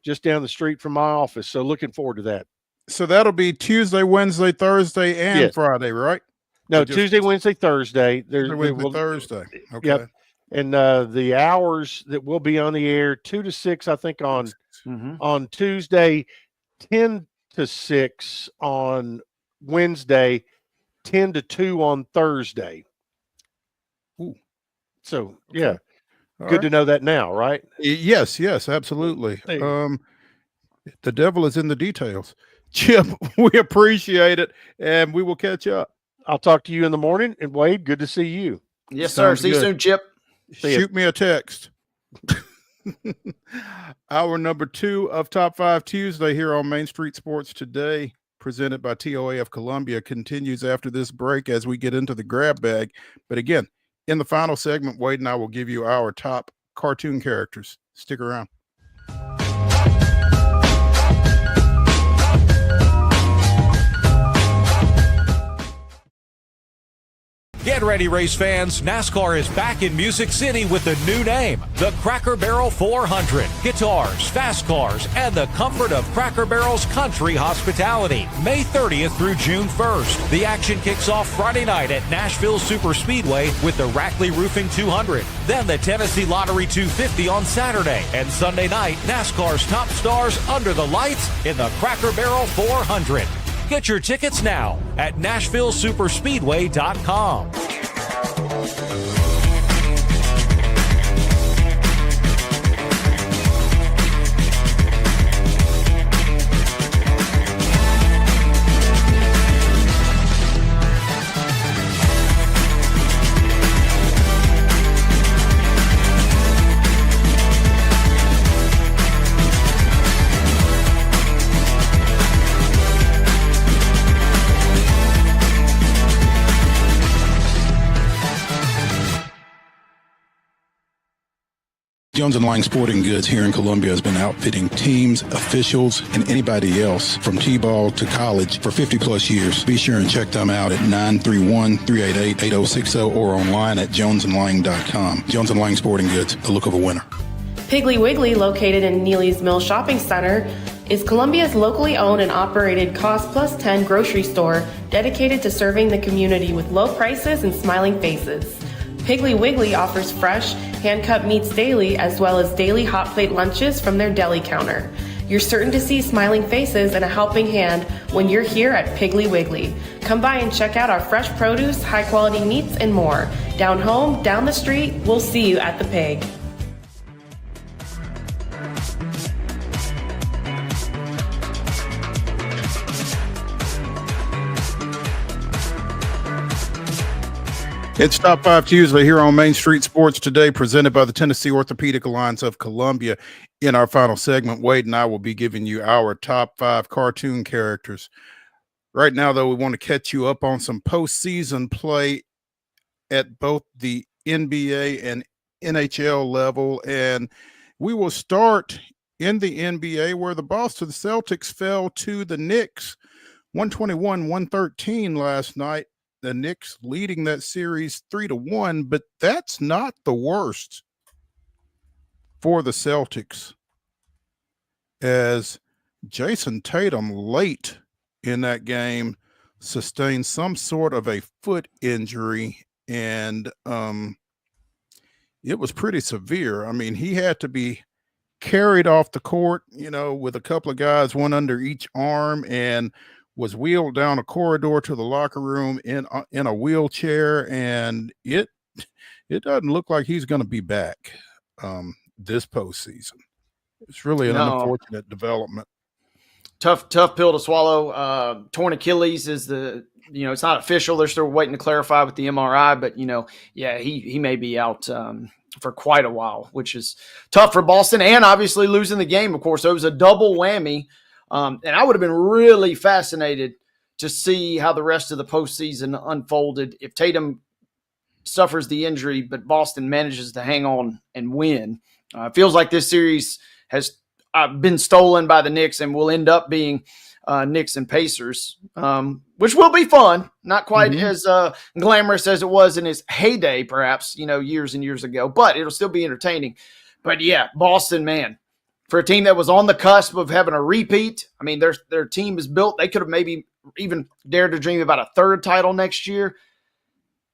just down the street from my office. So looking forward to that. So that'll be Tuesday, Wednesday, Thursday, and Friday, right? No, Tuesday, Wednesday, Thursday. Thursday. Okay. Yep. And the hours that will be on the air, 2 to 6, I think, on Tuesday, 10 to 6 on Wednesday, 10 to 2 on Thursday. Ooh. So, yeah. Good to know that now, right? Yes, absolutely. The devil is in the details. Chip, we appreciate it, and we will catch up. I'll talk to you in the morning. And Wade, good to see you. Yes, sir. See you soon, Chip. Shoot me a text. Hour number 2 of Top 5 Tuesday here on Main Street Sports Today, presented by TOA of Columbia, continues after this break as we get into the grab bag. But again, in the final segment, Wade and I will give you our top cartoon characters. Stick around. Get Get ready, race fans. NASCAR is back in Music City with a new name, the Cracker Barrel 400. Guitars, fast cars, and the comfort of Cracker Barrel's country hospitality. May 30th through June 1st. The action kicks off Friday night at Nashville Superspeedway with the Rackley Roofing 200. Then the Tennessee Lottery 250 on Saturday. And Sunday night, NASCAR's top stars under the lights in the Cracker Barrel 400. Get your tickets now at NashvilleSuperspeedway.com. Jones & Lang Sporting Goods here in Columbia has been outfitting teams, officials, and anybody else from T-ball to college for 50-plus years. Be sure and check them out at 931-388-8060 or online at jonesandlang.com. Jones & Lang Sporting Goods, the look of a winner. Piggly Wiggly, located in Neely's Mill Shopping Center, is Columbia's locally owned and operated Cost Plus 10 grocery store dedicated to serving the community with low prices and smiling faces. Piggly Wiggly offers fresh, hand-cut meats daily, as well as daily hot plate lunches from their deli counter. You're certain to see smiling faces and a helping hand when you're here at Piggly Wiggly. Come by and check out our fresh produce, high-quality meats, and more. Down home, down the street, we'll see you at the Pig. It's Top 5 Tuesday here on Main Street Sports Today, presented by the Tennessee Orthopedic Alliance of Columbia. In our final segment, Wade and I will be giving you our top 5 cartoon characters. Right now, though, we want to catch you up on some postseason play at both the NBA and NHL level. And we will start in the NBA, where the Boston Celtics fell to the Knicks 121-113 last night. The Knicks leading that series 3-1, but that's not the worst for the Celtics, as Jason Tatum late in that game sustained some sort of a foot injury, and it was pretty severe. I mean, he had to be carried off the court, with a couple of guys, one under each arm, and was wheeled down a corridor to the locker room in a wheelchair, and it doesn't look like he's going to be back this postseason. It's really an unfortunate development. Tough pill to swallow. Torn Achilles is it's not official. They're still waiting to clarify with the MRI, but he may be out for quite a while, which is tough for Boston, and obviously losing the game. Of course, it was a double whammy. And I would have been really fascinated to see how the rest of the postseason unfolded if Tatum suffers the injury, but Boston manages to hang on and win. It feels like this series has been stolen by the Knicks and will end up being Knicks and Pacers, which will be fun. Not quite as glamorous as it was in its heyday, perhaps, years and years ago, but it'll still be entertaining. But yeah, Boston, man. For a team that was on the cusp of having a repeat, I mean, their team is built. They could have maybe even dared to dream about a third title next year.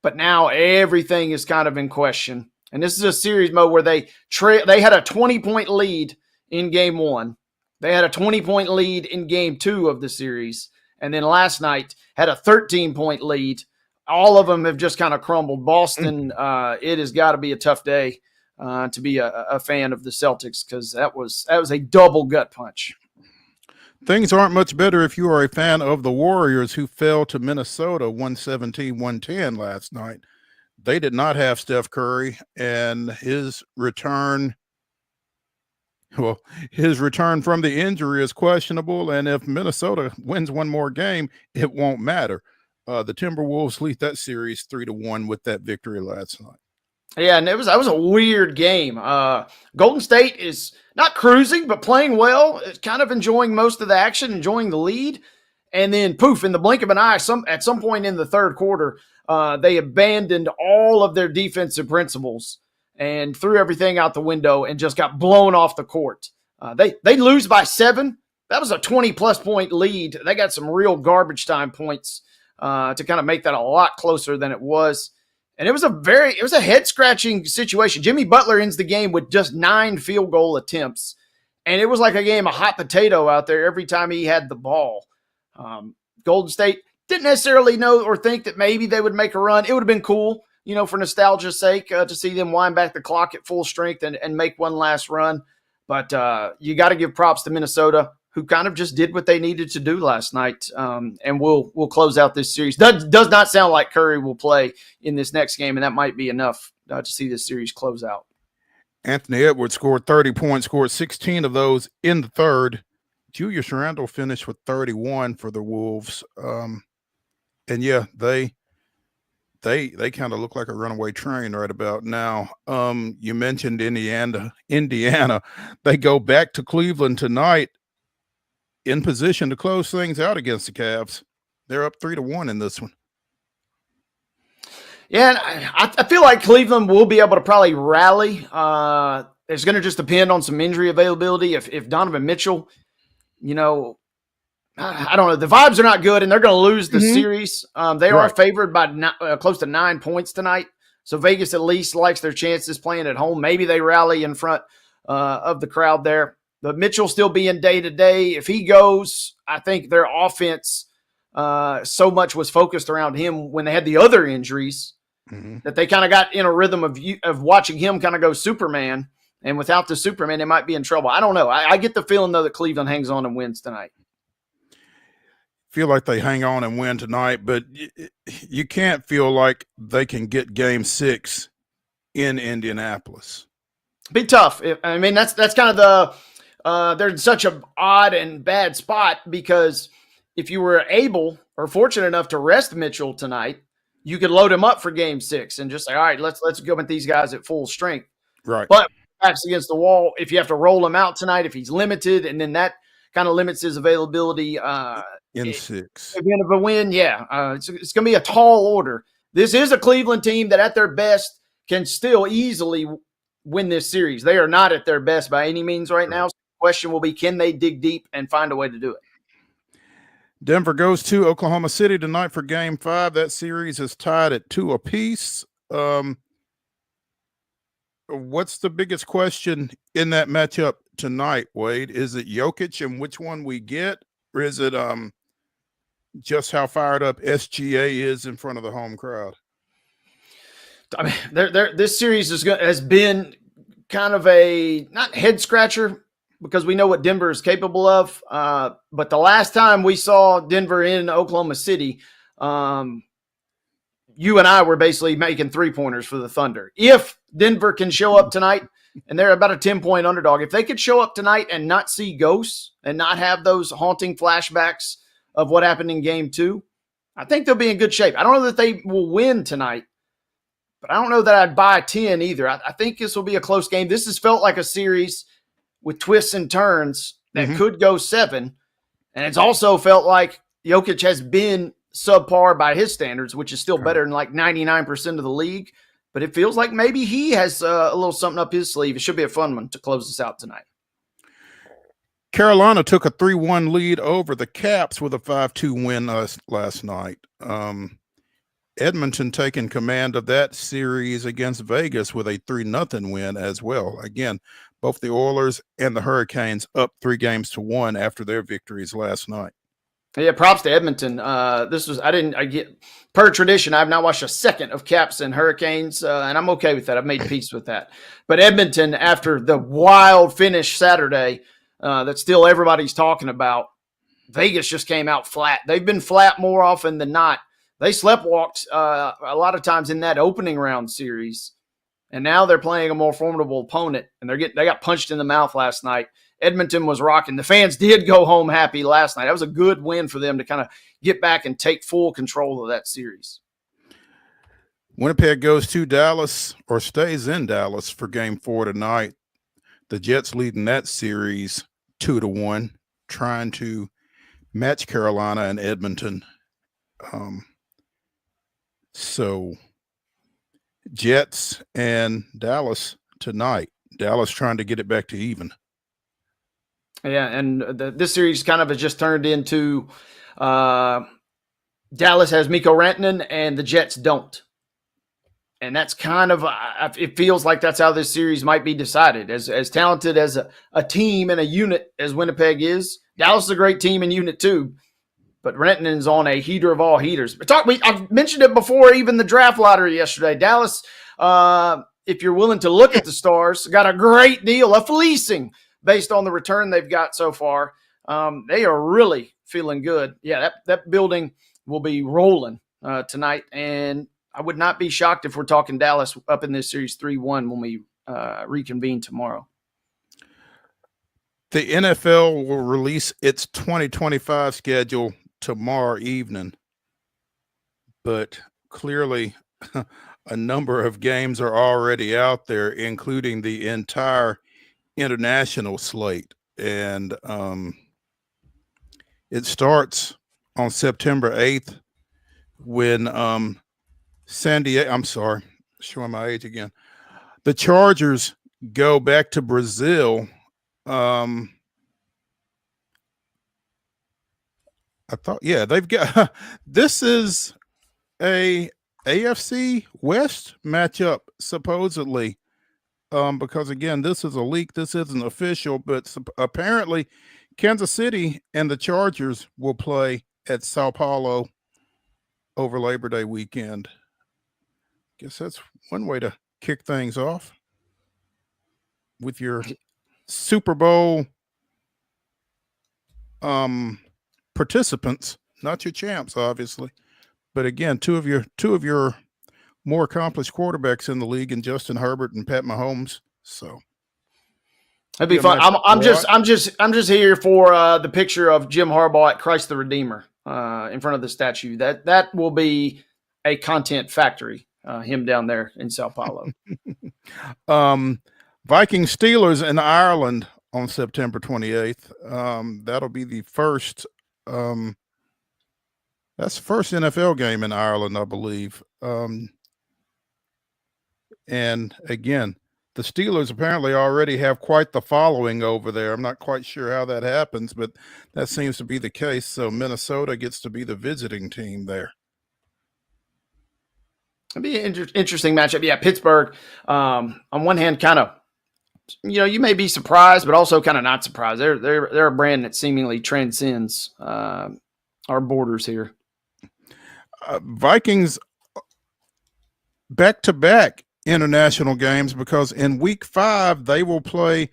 But now everything is kind of in question. And this is a series mode where they had a 20-point lead in game 1. They had a 20-point lead in game 2 of the series. And then last night had a 13-point lead. All of them have just kind of crumbled. Boston, it has got to be a tough day to be a fan of the Celtics, because that was a double gut punch. Things aren't much better if you are a fan of the Warriors, who fell to Minnesota 117-110 last night. They did not have Steph Curry, and his return from the injury is questionable, and if Minnesota wins one more game, it won't matter. The Timberwolves lead that series 3-1 with that victory last night. Yeah, and that was a weird game. Golden State is not cruising, but playing well, kind of enjoying most of the action, enjoying the lead. And then, poof, in the blink of an eye, at some point in the third quarter, They abandoned all of their defensive principles and threw everything out the window and just got blown off the court. They lose by 7. That was a 20-plus point lead. They got some real garbage time points to kind of make that a lot closer than it was. And it was a head-scratching situation. Jimmy Butler ends the game with just 9 field goal attempts. And it was like a game of hot potato out there every time he had the ball. Golden State didn't necessarily know or think that maybe they would make a run. It would have been cool, for nostalgia's sake, to see them wind back the clock at full strength and make one last run. But you got to give props to Minnesota, who kind of just did what they needed to do last night, and we'll close out this series. Does not sound like Curry will play in this next game, and that might be enough to see this series close out. Anthony Edwards scored 30 points, scored 16 of those in the third. Julius Randle finished with 31 for the Wolves. And yeah, they kind of look like a runaway train right about now. You mentioned Indiana. They go back to Cleveland tonight in position to close things out against the Cavs. They're up 3-1 in this one. Yeah, and I feel like Cleveland will be able to probably rally. It's going to just depend on some injury availability. If Donovan Mitchell, I don't know. The vibes are not good, and they're going to lose the series. They are favored by close to 9 points tonight. So Vegas at least likes their chances playing at home. Maybe they rally in front of the crowd there. But Mitchell still being day-to-day. If he goes, I think their offense so much was focused around him when they had the other injuries that they kind of got in a rhythm of watching him kind of go Superman. And without the Superman, they might be in trouble. I don't know. I get the feeling, though, that Cleveland hangs on and wins tonight. Feel like they hang on and win tonight, but you can't feel like they can get Game 6 in Indianapolis. Be tough. I mean, that's kind of they're in such an odd and bad spot, because if you were able or fortunate enough to rest Mitchell tonight, you could load him up for Game 6 and just say, all right, let's go with these guys at full strength. Right. But backs against the wall, if you have to roll him out tonight, if he's limited, and then that kind of limits his availability. In 6. Again, of a win, it's going to be a tall order. This is a Cleveland team that at their best can still easily win this series. They are not at their best by any means right now. So the question will be, can they dig deep and find a way to do it? Denver goes to Oklahoma City tonight for Game 5. That series is tied at 2 apiece. What's the biggest question in that matchup tonight, Wade? Is it Jokic and which one we get, or is it just how fired up SGA is in front of the home crowd? I mean, this series has been kind of a not head scratcher, because we know what Denver is capable of. But the last time we saw Denver in Oklahoma City, you and I were basically making 3-pointers for the Thunder. If Denver can show up tonight, and they're about a 10-point underdog, if they could show up tonight and not see ghosts and not have those haunting flashbacks of what happened in Game 2, I think they'll be in good shape. I don't know that they will win tonight, but I don't know that I'd buy 10 either. I think this will be a close game. This has felt like a series with twists and turns that could go 7. And it's also felt like Jokic has been subpar by his standards, which is still better than like 99% of the league. But it feels like maybe he has a little something up his sleeve. It should be a fun one to close us out tonight. Carolina took a 3-1 lead over the Caps with a 5-2 win last night. Edmonton taking command of that series against Vegas with a 3-0 win as well. Again, both the Oilers and the Hurricanes up 3-1 after their victories last night. Yeah, props to Edmonton. Per tradition, I've not watched a second of Caps and Hurricanes, and I'm okay with that. I've made peace with that. But Edmonton, after the wild finish Saturday that still everybody's talking about, Vegas just came out flat. They've been flat more often than not. They sleptwalked a lot of times in that opening round series, and now they're playing a more formidable opponent, and they got punched in the mouth last night. Edmonton was rocking. The fans did go home happy last night. That was a good win for them to kind of get back and take full control of that series. Winnipeg goes to Dallas, or stays in Dallas, for Game 4 tonight. The Jets leading that series 2-1, trying to match Carolina and Edmonton. So Jets and Dallas tonight. Dallas trying to get it back to even. Yeah, and this series kind of has just turned into Dallas has Mikko Rantanen and the Jets don't. And that's kind of, it feels like that's how this series might be decided. As talented as a team and a unit as Winnipeg is, Dallas is a great team and unit too. But Rantanen's on a heater of all heaters. I've mentioned it before, even the draft lottery yesterday. Dallas, if you're willing to look at the Stars, got a great deal of fleecing based on the return they've got so far. They are really feeling good. Yeah, that building will be rolling tonight. And I would not be shocked if we're talking Dallas up in this series 3-1 when we reconvene tomorrow. The NFL will release its 2025 schedule tomorrow evening, but clearly a number of games are already out there, including the entire international slate. And it starts on September 8th when San Diego, I'm sorry, showing my age again. The Chargers go back to Brazil. I thought, yeah, they've got this is a AFC West matchup, supposedly. Because again, this is a leak, this isn't official, but apparently Kansas City and the Chargers will play at Sao Paulo over Labor Day weekend. Guess that's one way to kick things off with your Super Bowl participants, not your champs, obviously, but again, two of your more accomplished quarterbacks in the league, and Justin Herbert and Pat Mahomes. So that'd be fun. I'm just here for the picture of Jim Harbaugh at Christ the Redeemer in front of the statue. That will be a content factory. Him down there in Sao Paulo. Viking Steelers in Ireland on September 28th. That'll be the first. That's the first NFL game in Ireland, I believe. And again, the Steelers apparently already have quite the following over there. I'm not quite sure how that happens, but that seems to be the case. So Minnesota gets to be the visiting team there. It'd be an interesting matchup. Yeah, Pittsburgh, on one hand, kind of, you may be surprised, but also kind of not surprised. They're a brand that seemingly transcends our borders here. Vikings back-to-back international games, because in week 5 they will play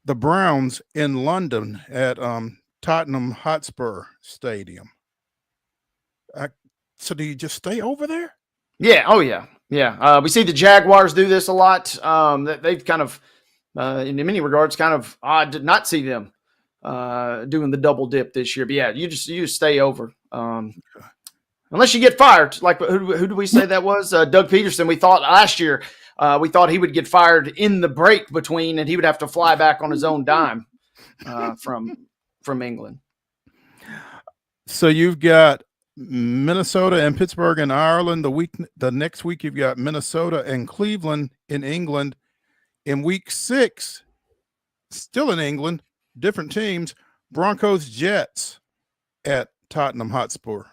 the Browns in London at Tottenham Hotspur Stadium. So do you just stay over there? Yeah. Oh, yeah. Yeah. We see the Jaguars do this a lot. They've kind of, in many regards, kind of odd to not see them doing the double dip this year. But yeah, you just stay over. Unless you get fired. Like, who do we say that was? Doug Peterson. We thought last year, we thought he would get fired in the break between, and he would have to fly back on his own dime from England. So you've got Minnesota and Pittsburgh in Ireland. The next week you've got Minnesota and Cleveland in England. In week 6, still in England, different teams, Broncos Jets at Tottenham Hotspur.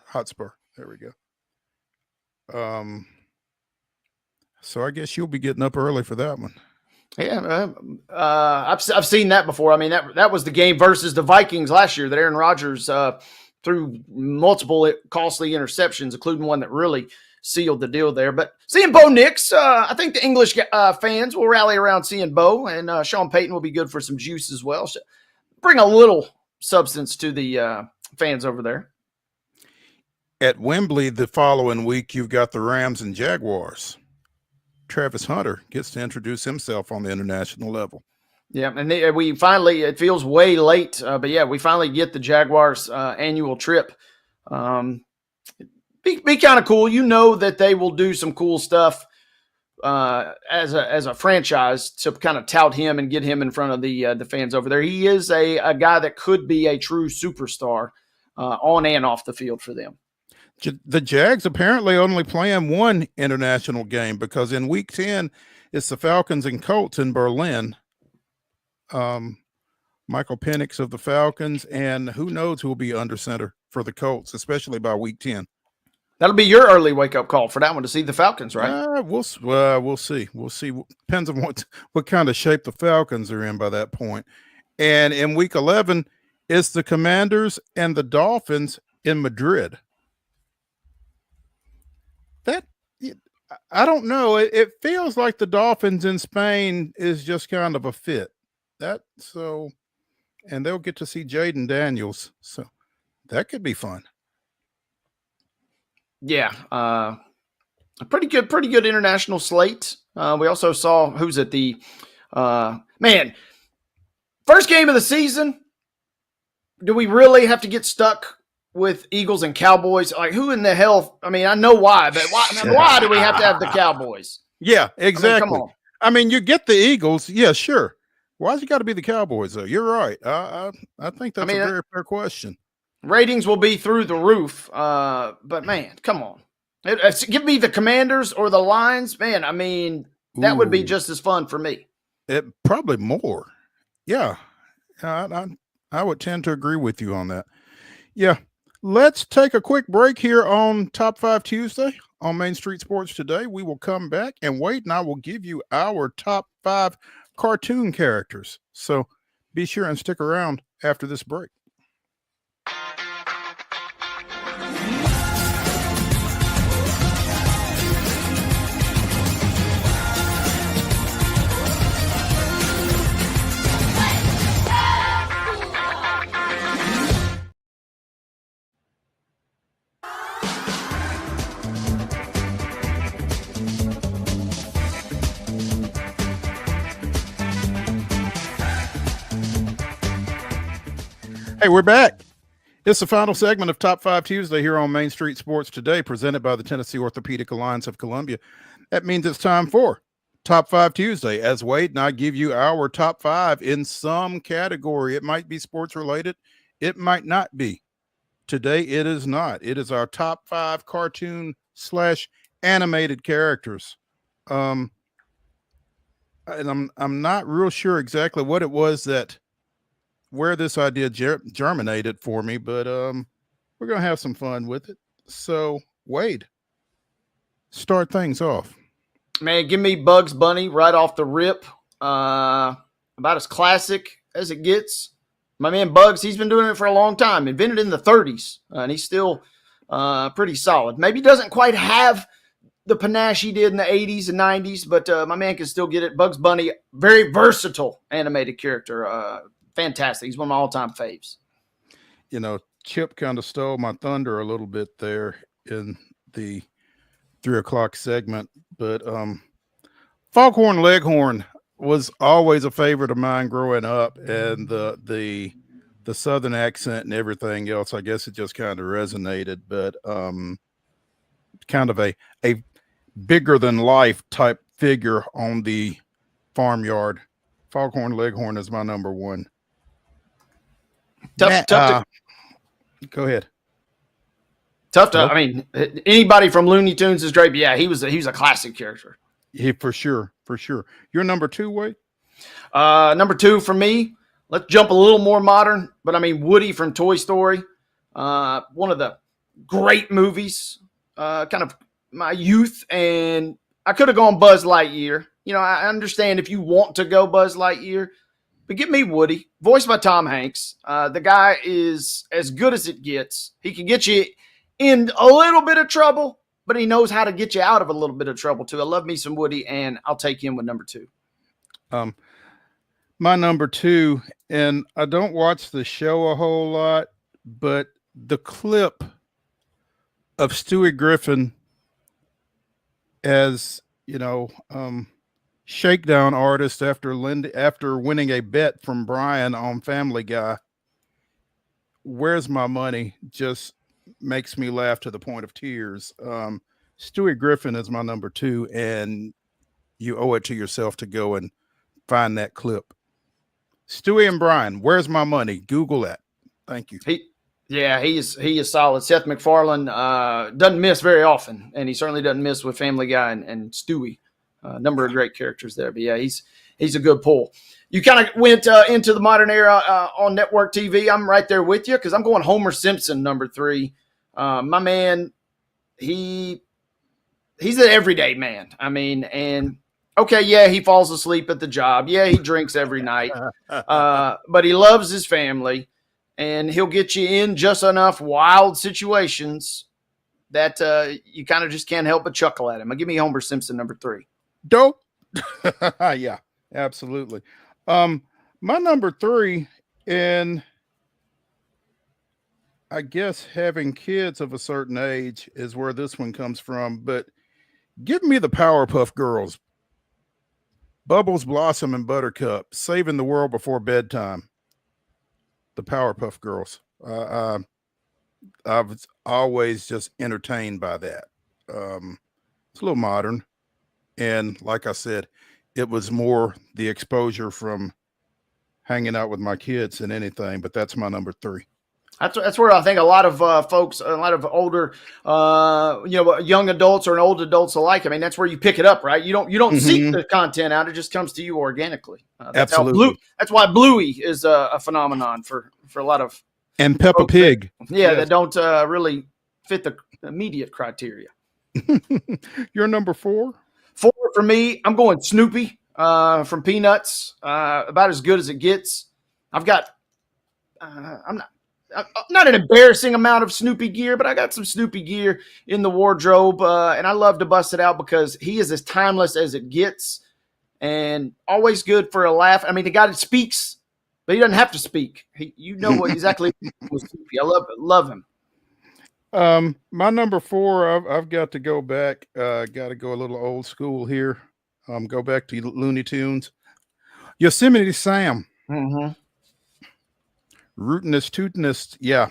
There we go. So I guess you'll be getting up early for that one. Yeah, I've seen that before. I mean, that was the game versus the Vikings last year that Aaron Rodgers threw multiple costly interceptions, including one that really sealed the deal there. But seeing Bo Nix, I think the English fans will rally around seeing Bo, and Sean Payton will be good for some juice as well. So bring a little substance to the fans over there. At Wembley the following week, you've got the Rams and Jaguars. Travis Hunter gets to introduce himself on the international level. Yeah, and we finally, it feels way late, but yeah, we finally get the Jaguars annual trip. Be kind of cool. That they will do some cool stuff as a franchise to kind of tout him and get him in front of the fans over there. He is a guy that could be a true superstar on and off the field for them. The Jags apparently only playing one international game because in week 10, it's the Falcons and Colts in Berlin. Michael Penix of the Falcons, and who knows who will be under center for the Colts, especially by week 10. That'll be your early wake-up call for that one to see the Falcons, right? We'll see. We'll see. Depends on what kind of shape the Falcons are in by that point. And in week 11, it's the Commanders and the Dolphins in Madrid. I don't know. It feels like the Dolphins in Spain is just kind of a fit. And they'll get to see Jaden Daniels, so that could be fun. Yeah, a pretty good international slate. We also saw who's at the first game of the season. Do we really have to get stuck with Eagles and Cowboys? Like, who in the hell? I mean, I know why, but why do we have to have the Cowboys? Yeah, exactly. I mean, come on. I mean, you get the Eagles. Yeah, sure. Why's it got to be the Cowboys, though? You're right. I think that's a very fair question. Ratings will be through the roof. But, man, come on. Give me the Commanders or the Lions. Man, I mean, that would be just as fun for me. It probably more. Yeah. I would tend to agree with you on that. Yeah. Let's take a quick break here on Top 5 Tuesday on Main Street Sports Today. We will come back, and Wade and I will give you our top 5 cartoon characters. So be sure and stick around after this break. Hey, we're back. It's the final segment of Top 5 Tuesday here on Main Street Sports Today, presented by the Tennessee Orthopedic Alliance of Columbia. That means it's time for Top 5 Tuesday, as Wade and I give you our top 5 in some category. It might be sports related. It might not be. Today, it is not. It is our top 5 cartoon/animated characters. And I'm not real sure exactly what it was where this idea germinated for me, but we're going to have some fun with it. So, Wade, start things off. Man, give me Bugs Bunny right off the rip. About as classic as it gets. My man Bugs, he's been doing it for a long time. Invented in the 30s, and he's still pretty solid. Maybe doesn't quite have the panache he did in the 80s and 90s, but my man can still get it. Bugs Bunny, very versatile animated character. Fantastic. He's one of my all-time faves. You know, Chip kind of stole my thunder a little bit there in the 3 o'clock segment, but Foghorn Leghorn was always a favorite of mine growing up, and the Southern accent and everything else, I guess it just kind of resonated, but kind of a bigger than life type figure on the farmyard. Foghorn Leghorn is my number 1. Tough to go ahead. I mean, anybody from Looney Tunes is great, but yeah, he was a classic character. Yeah, for sure. Your number 2, Wade? Number 2 for me, let's jump a little more modern, but I mean, Woody from Toy Story, one of the great movies, kind of my youth, and I could have gone Buzz Lightyear. You know, I understand if you want to go Buzz Lightyear, but give me Woody, voiced by Tom Hanks. The guy is as good as it gets. He can get you in a little bit of trouble, but he knows how to get you out of a little bit of trouble too. I love me some Woody, and I'll take him with number 2. My number 2, and I don't watch the show a whole lot, but the clip of Stewie Griffin as, you know, shakedown artist after winning a bet from Brian on Family Guy. Where's my money? Just makes me laugh to the point of tears. Stewie Griffin is my number 2, and you owe it to yourself to go and find that clip. Stewie and Brian, where's my money? Google that. Thank you. Yeah, he is solid. Seth MacFarlane doesn't miss very often, and he certainly doesn't miss with Family Guy and Stewie. A number of great characters there. But yeah, he's a good pull. You kind of went into the modern era on network TV. I'm right there with you because I'm going Homer Simpson, number 3. My man, he's an everyday man. I mean, and okay, yeah, he falls asleep at the job. Yeah, he drinks every night, but he loves his family, and he'll get you in just enough wild situations that you kind of just can't help but chuckle at him. Give me Homer Simpson, number 3. Dope. Yeah, absolutely. My number 3, and I guess having kids of a certain age is where this one comes from, but give me the Powerpuff Girls. Bubbles, Blossom, and Buttercup, saving the world before bedtime. The Powerpuff Girls. I was always just entertained by that. It's a little modern. And like I said, it was more the exposure from hanging out with my kids than anything, but that's my number 3. That's where I think a lot of folks, a lot of older, young adults or old adults alike. I mean, that's where you pick it up, right? You don't seek the content out; it just comes to you organically. Absolutely. That's why Bluey is a phenomenon for a lot of and Peppa Pig. That don't really fit the immediate criteria. You're number 4. 4 for me. I'm going Snoopy from Peanuts. About as good as it gets. I've got. I'm not an embarrassing amount of Snoopy gear, but I got some Snoopy gear in the wardrobe, and I love to bust it out because he is as timeless as it gets and always good for a laugh. I mean, the guy that speaks, but he doesn't have to speak. You know what exactly with Snoopy. I love him. My number 4, I've got to go back. Got to go a little old school here. Go back to Looney Tunes. Yosemite Sam. Mm-hmm. Rootinest, tootinest, yeah.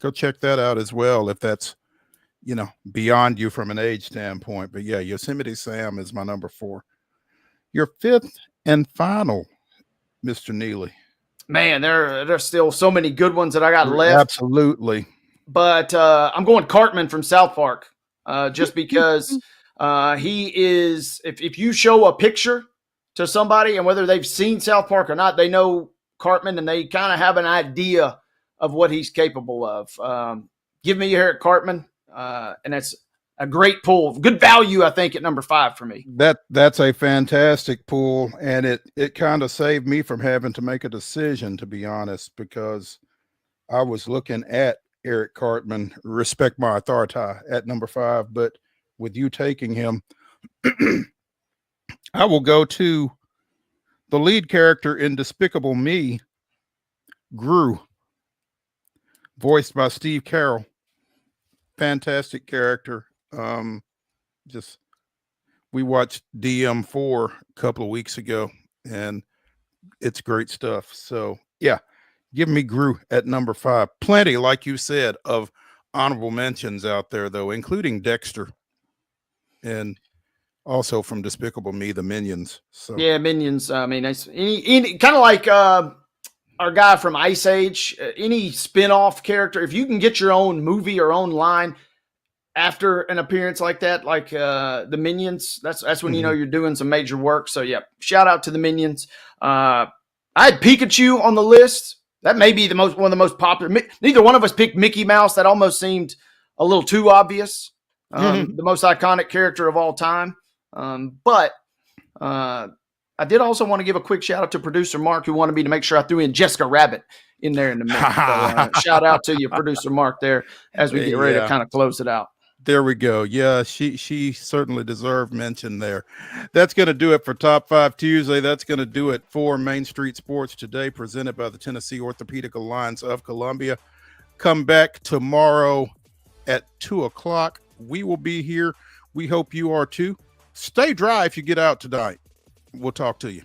Go check that out as well if that's beyond you from an age standpoint. But yeah, Yosemite Sam is my number 4. Your 5th and final, Mr. Neely. Man, there's still so many good ones that I got left. Absolutely. But I'm going Cartman from South Park, just because he is. If you show a picture to somebody and whether they've seen South Park or not, they know Cartman, and they kind of have an idea of what he's capable of. Give me Eric Cartman, and that's a great pull. Good value, I think, at number 5 for me. That's a fantastic pull, and it kind of saved me from having to make a decision, to be honest, because I was looking at Eric Cartman, respect my authority, at number 5, but with you taking him, I will go to the lead character in Despicable Me, Gru, voiced by Steve Carell. Fantastic character. We watched DM4 a couple of weeks ago, and it's great stuff. So yeah, give me Gru at number 5. Plenty, like you said, of honorable mentions out there, though, including Dexter, and also from Despicable Me, the Minions. So yeah, Minions. I mean, it's kind of like our guy from Ice Age. Any spin-off character, if you can get your own movie or own line after an appearance like that, like the Minions, that's when you know you're doing some major work. So yeah, shout out to the Minions. I had Pikachu on the list. That may be one of the most popular. Neither one of us picked Mickey Mouse. That almost seemed a little too obvious. The most iconic character of all time. But I did also want to give a quick shout out to producer Mark, who wanted me to make sure I threw in Jessica Rabbit in there in the mix. So, shout out to you, producer Mark, there as we get ready to kind of close it out. There we go. Yeah, she certainly deserved mention there. That's going to do it for Top 5 Tuesday. That's going to do it for Main Street Sports today, presented by the Tennessee Orthopedic Alliance of Columbia. Come back tomorrow at 2:00. We will be here. We hope you are too. Stay dry if you get out tonight. We'll talk to you.